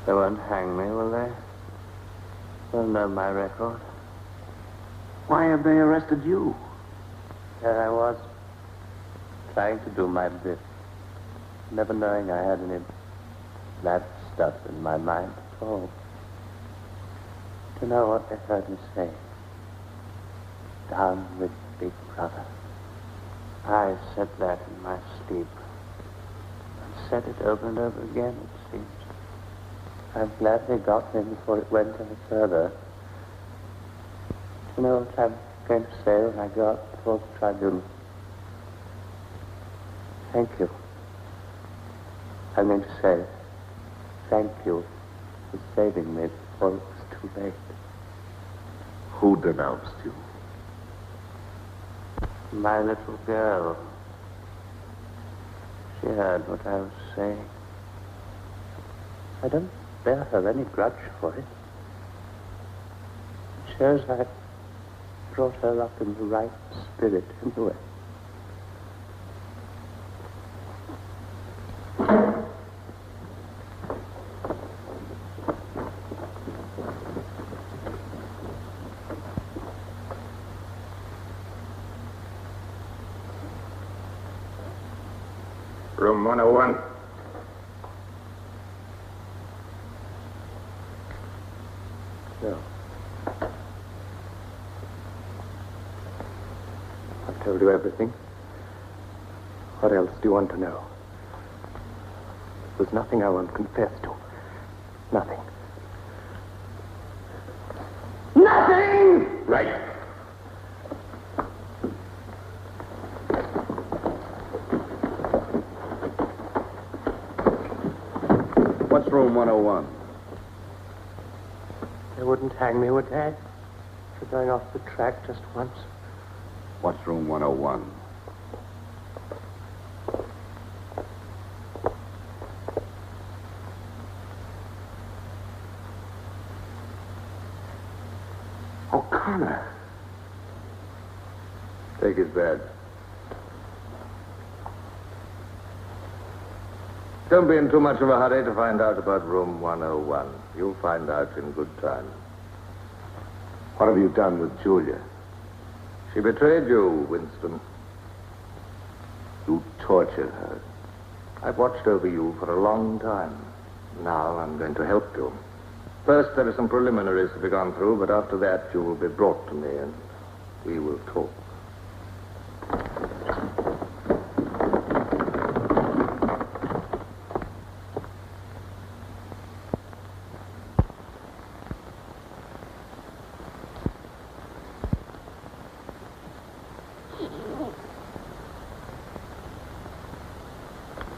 They won't hang me, will they? They'll know my record. Why have they arrested you? There I was, trying to do my bit, never knowing I had any bad stuff in my mind at all. Do you know what they heard me say? Down with Big Brother. I said that in my sleep. I said it over and over again, it seems. I'm glad they got me before it went any further. Do you know what I'm going to say when I go up before the tribunal? Thank you. I'm going to say thank you for saving me before it was too late. Who denounced you? My little girl. She heard what I was saying. I don't bear her any grudge for it. It shows I brought her up in the right spirit in the way. Room 101. No. I've told you everything. What else do you want to know? There's nothing I won't confess to. Nothing. Nothing! Right. What's room 101? They wouldn't hang me, would they? For going off the track just once. What's room 101? O'Connor. Take his badge. Don't be in too much of a hurry to find out about room 101. You'll find out in good time. What have you done with Julia? She betrayed you, Winston. You tortured her. I've watched over you for a long time. Now I'm going to help you. First, there are some preliminaries to be gone through, but after that, you will be brought to me and we will talk.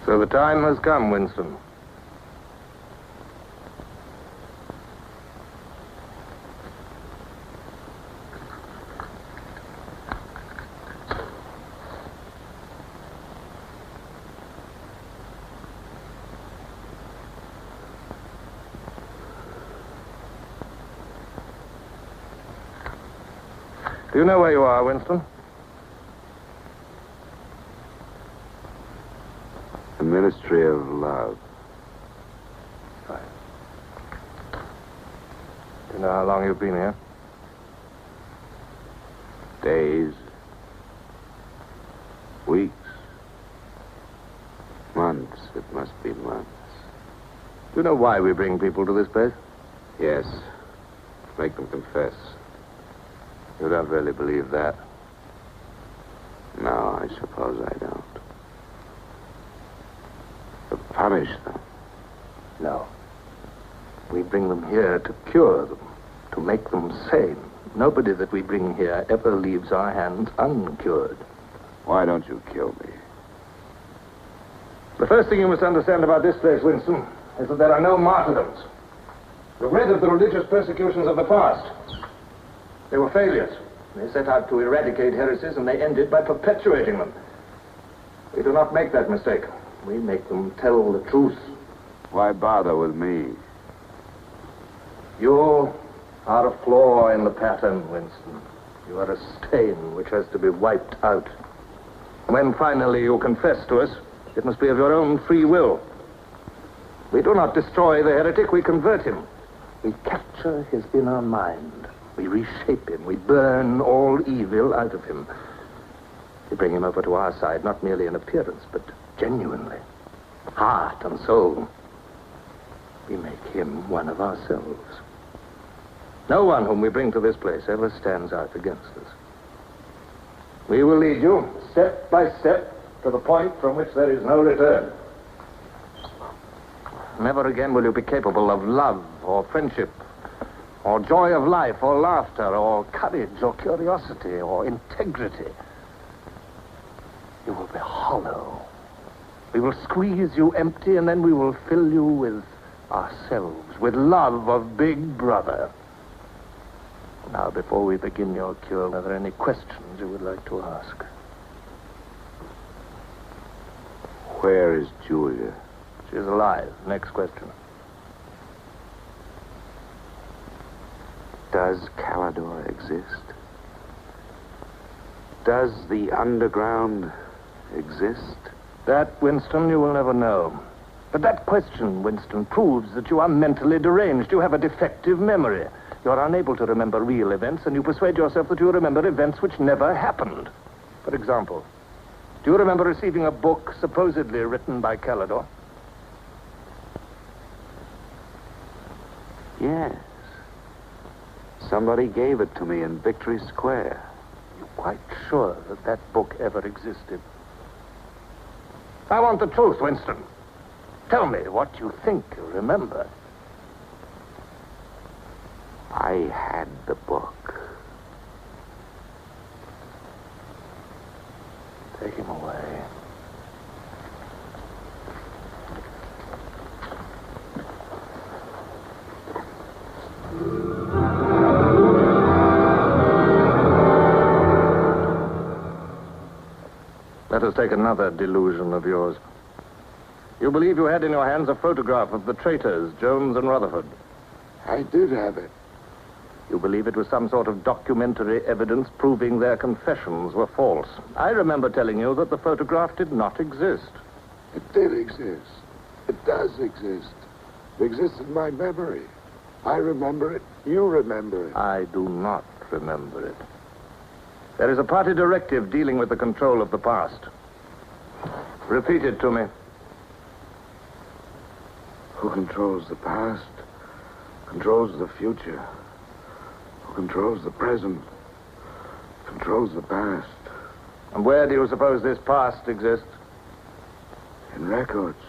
So the time has come, Winston. Do you know where you are, Winston? The Ministry of Love. Fine. Do you know how long you've been here? Days. Weeks. Months. It must be months. Do you know why we bring people to this place? Yes. Make them confess. You don't really believe that? No, I suppose I don't. To punish them. No. We bring them here to cure them, to make them sane. Nobody that we bring here ever leaves our hands uncured. Why don't you kill me? The first thing you must understand about this place, Winston, is that there are no martyrdoms. You've read of the religious persecutions of the past. They were failures. They set out to eradicate heresies, and they ended by perpetuating them. We do not make that mistake. We make them tell the truth. Why bother with me? You are a flaw in the pattern, Winston. You are a stain which has to be wiped out. When finally you confess to us, it must be of your own free will. We do not destroy the heretic, we convert him. We capture his inner mind. We reshape him. We burn all evil out of him. We bring him over to our side, not merely in appearance, but genuinely. Heart and soul. We make him one of ourselves. No one whom we bring to this place ever stands out against us. We will lead you, step by step, to the point from which there is no return. Never again will you be capable of love or friendship, or joy of life, or laughter, or courage, or curiosity, or integrity. You will be hollow. We will squeeze you empty, and then we will fill you with ourselves, with love of Big Brother. Now, before we begin your cure, are there any questions you would like to ask? Where is Julia? She's alive. Next question. Does Calidor exist? Does the underground exist? That, Winston, you will never know. But that question, Winston, proves that you are mentally deranged. You have a defective memory. You are unable to remember real events, and you persuade yourself that you remember events which never happened. For example, do you remember receiving a book supposedly written by Calidor? Yes. Somebody gave it to me in Victory Square. You're quite sure that that book ever existed? I want the truth, Winston. Tell me what you think you remember. I had the book. Take him away. Let us take another delusion of yours. You believe you had in your hands a photograph of the traitors, Jones and Rutherford. I did have it. You believe it was some sort of documentary evidence proving their confessions were false. I remember telling you that the photograph did not exist. It did exist. It does exist. It exists in my memory. I remember it. You remember it. I do not remember it. There is a party directive dealing with the control of the past. Repeat it to me. Who controls the past controls the future. Who controls the present controls the past. And where do you suppose this past exists? In records.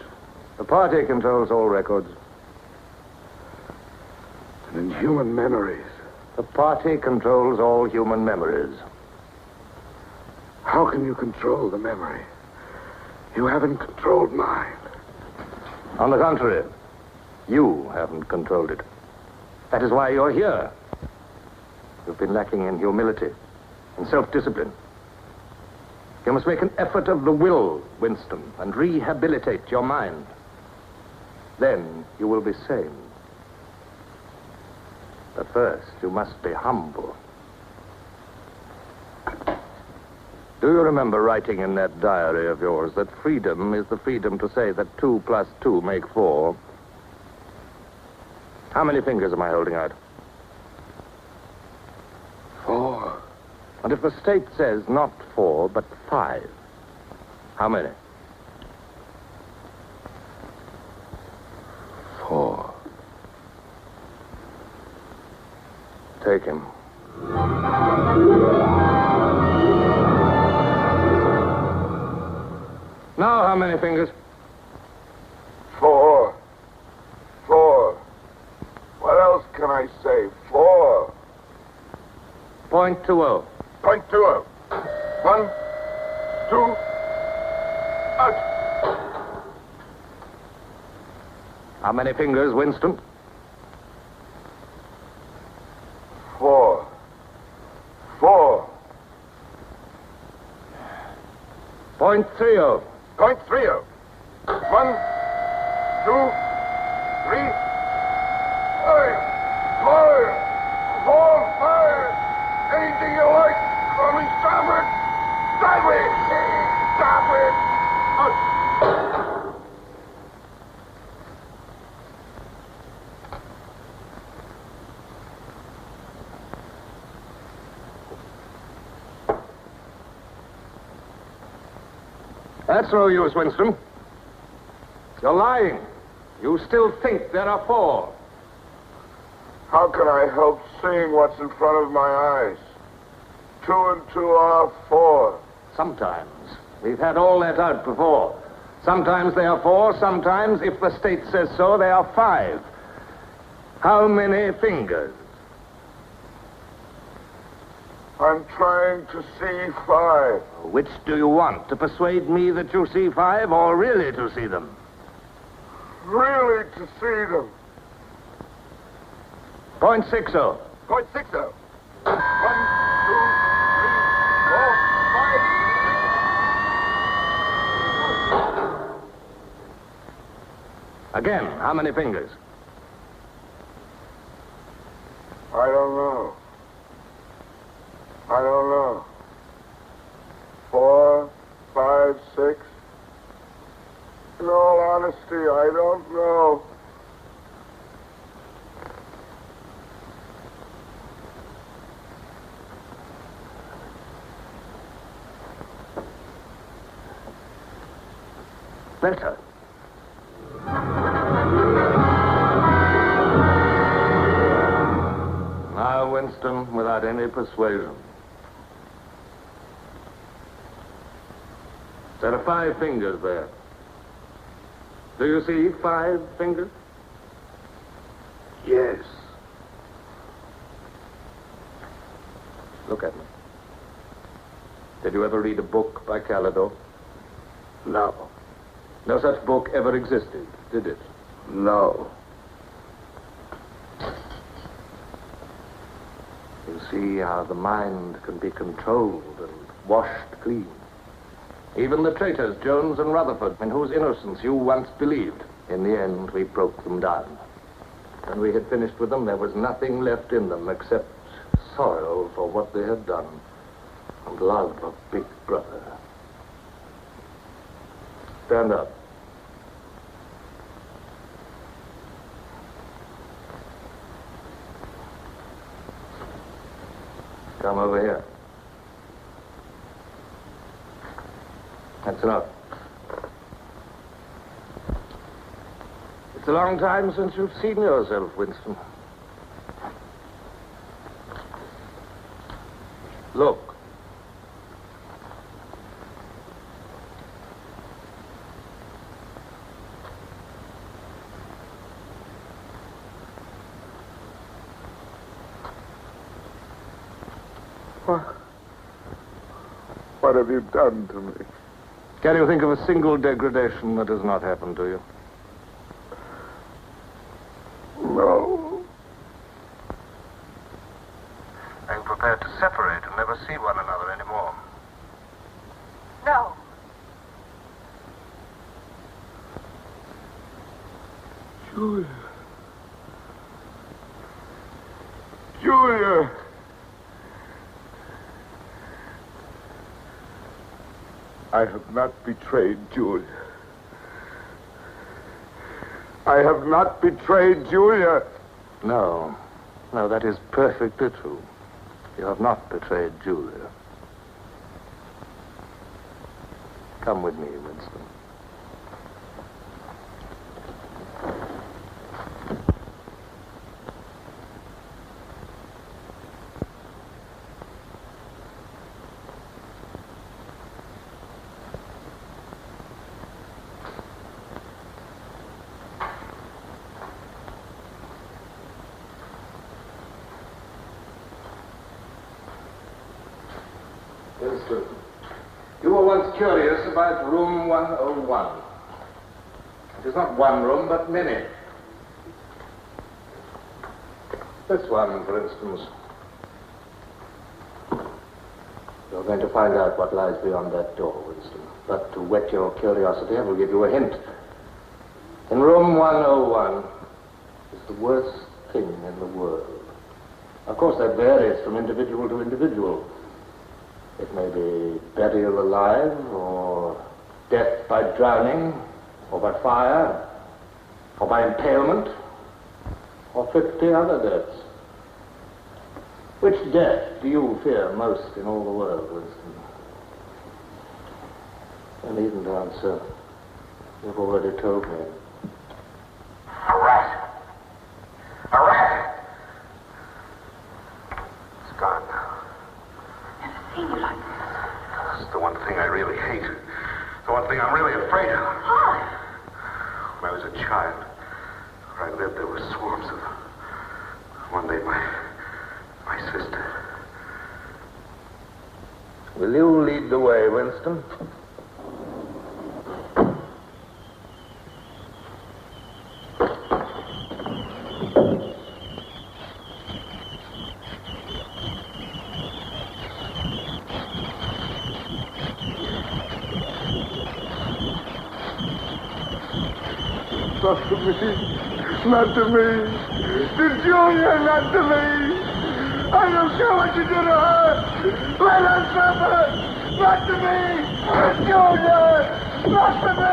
The party controls all records. And in human memories. The party controls all human memories. How can you control the memory? You haven't controlled mine. On the contrary, you haven't controlled it. That is why you're here. You've been lacking in humility and self-discipline. You must make an effort of the will, Winston, and rehabilitate your mind. Then you will be sane. But first, you must be humble. Do you remember writing in that diary of yours that freedom is the freedom to say that 2 plus 2 make 4? How many fingers am I holding out? 4. And if the state says not 4, but 5, how many? 4. Take him. Now, how many fingers? 4. 4. What else can I say? 4. .20. .20. 1, 2, out. How many fingers, Winston? 4. 4. .30. .30. 1, 2, 3. Fire! 4, 5. Anything you like. Call me starboard. Sideways. Starboard. Out. That's no use, Winston. You're lying. You still think there are 4. How can I help seeing what's in front of my eyes? 2 and 2 are 4. Sometimes. We've had all that out before. Sometimes they are 4, sometimes, if the state says so, they are 5. How many fingers? I'm trying to see 5. Which do you want? To persuade me that you see 5 or really to see them? Really to see them. .60. .60. 1, 2, 3, 4, 5, 6. Again, how many fingers? I don't know. I don't know. 4, 5, 6. In all honesty, I don't know. Better. Now, Winston, without any persuasion. There are 5 fingers there. Do you see 5 fingers? Yes. Look at me. Did you ever read a book by Calidore? No. No such book ever existed, did it? No. You see how the mind can be controlled and washed clean. Even the traitors, Jones and Rutherford, in whose innocence you once believed, in the end, we broke them down. When we had finished with them, there was nothing left in them except sorrow for what they had done and love of Big Brother. Stand up. Come over here. That's enough. It's a long time since you've seen yourself, Winston. Look. What have you done to me? Can you think of a single degradation that has not happened to you? No. Are you prepared to separate and never see one another anymore? No. Julia. Julia. I have not betrayed Julia. I have not betrayed Julia. No. No, that is perfectly true. You have not betrayed Julia. Come with me, Winston. Winston, you were once curious about room 101. It is not one room, but many. This one, for instance. You're going to find out what lies beyond that door, Winston. But to whet your curiosity, I will give you a hint. In room 101 is the worst thing in the world. Of course, that varies from individual to individual. It may be burial alive, or death by drowning, or by fire, or by impalement, or 50 other deaths. Which death do you fear most in all the world, Winston? You needn't answer. You've already told me. A rat. A rat. It's gone now. Never seen you like this. It's the one thing I really hate. The one thing I'm really afraid of. Why? When I was a child, where I lived, there were swarms of them. One day, my sister. Will you lead the way, Winston? Not to me. Not to me. To Julia, not to me. I don't care what you do to her. Let her suffer. Not to me. To Julia. Not to me.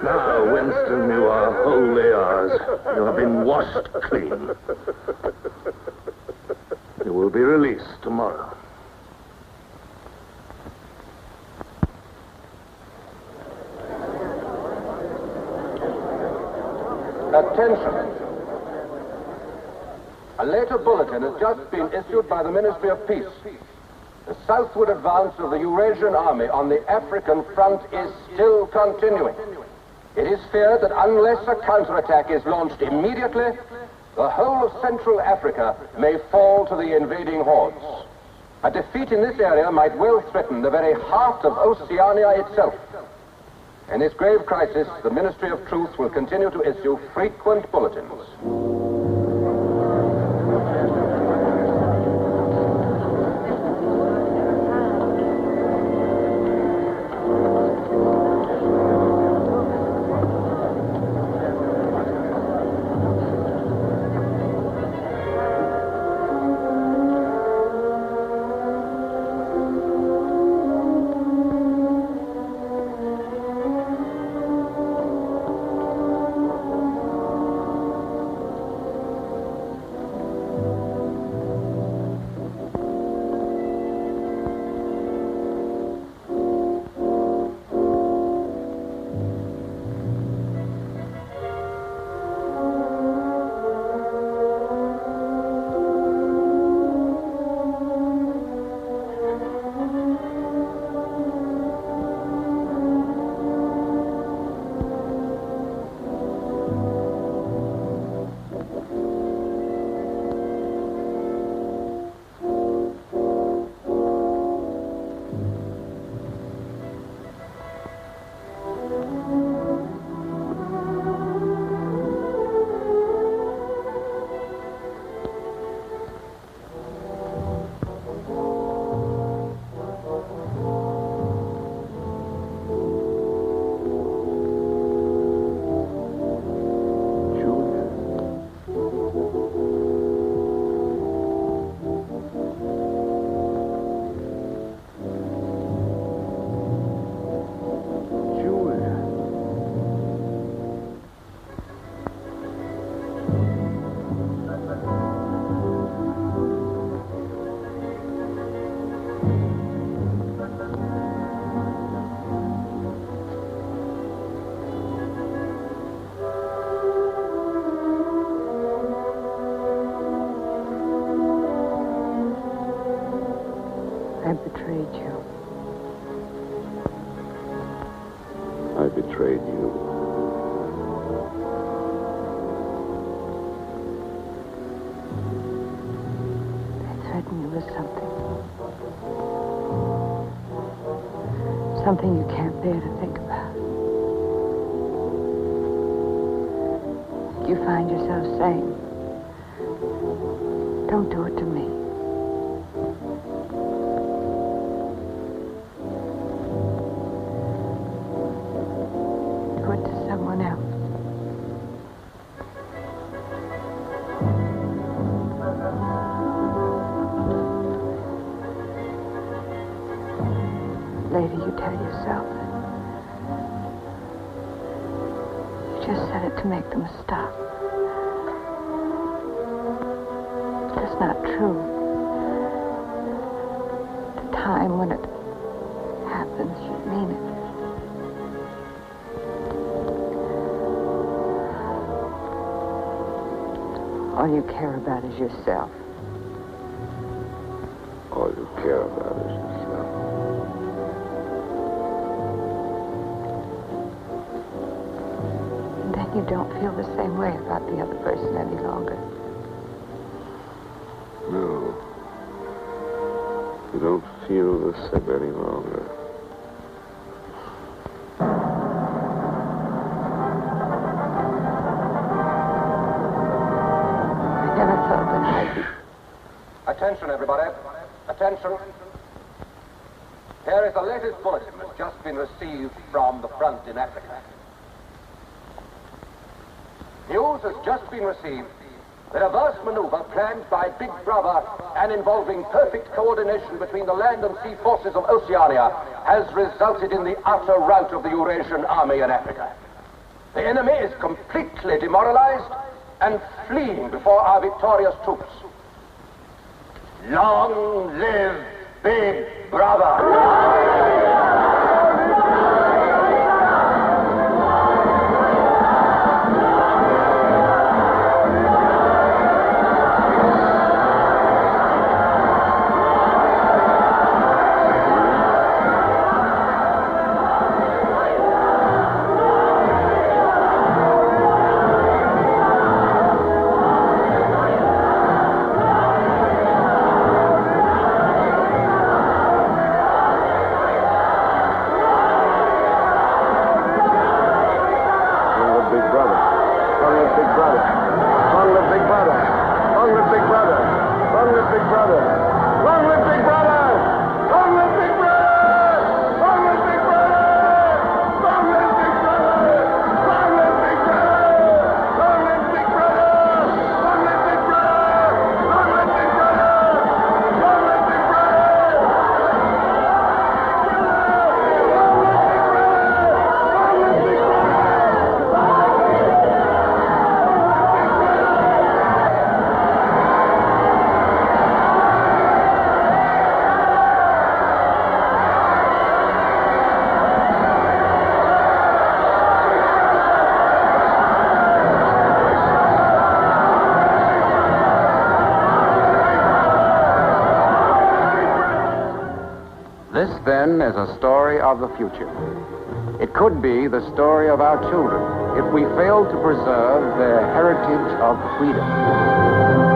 Now, Winston, you are wholly ours. You have been washed clean. You will be released tomorrow. Attention. A later bulletin has just been issued by the Ministry of Peace. The southward advance of the Eurasian army on the African front is still continuing. It is feared that unless a counterattack is launched immediately, the whole of Central Africa may fall to the invading hordes. A defeat in this area might well threaten the very heart of Oceania itself. In this grave crisis, the Ministry of Truth will continue to issue frequent bulletins. I betrayed you. I betrayed you. I threatened you with something. Something you can't bear to think about. You find yourself saying, don't do it to me. Do it to someone else. Later, you tell yourself you just said it to make them stop. That's not true. The time when it happens, you mean it. All you care about is yourself. All you care about is yourself. And then you don't feel the same way about the other person any longer. No. You don't feel the same any longer. I never thought that I'd be... Attention, everybody. Attention. Here is the latest bulletin that's just been received from the front in Africa. News has just been received that a vast maneuver planned by Big Brother and involving perfect coordination between the land and sea forces of Oceania has resulted in the utter rout of the Eurasian army in Africa. The enemy is completely demoralized and fleeing before our victorious troops. Long live Big Brother! This, then, is a story of the future. It could be the story of our children if we fail to preserve their heritage of freedom.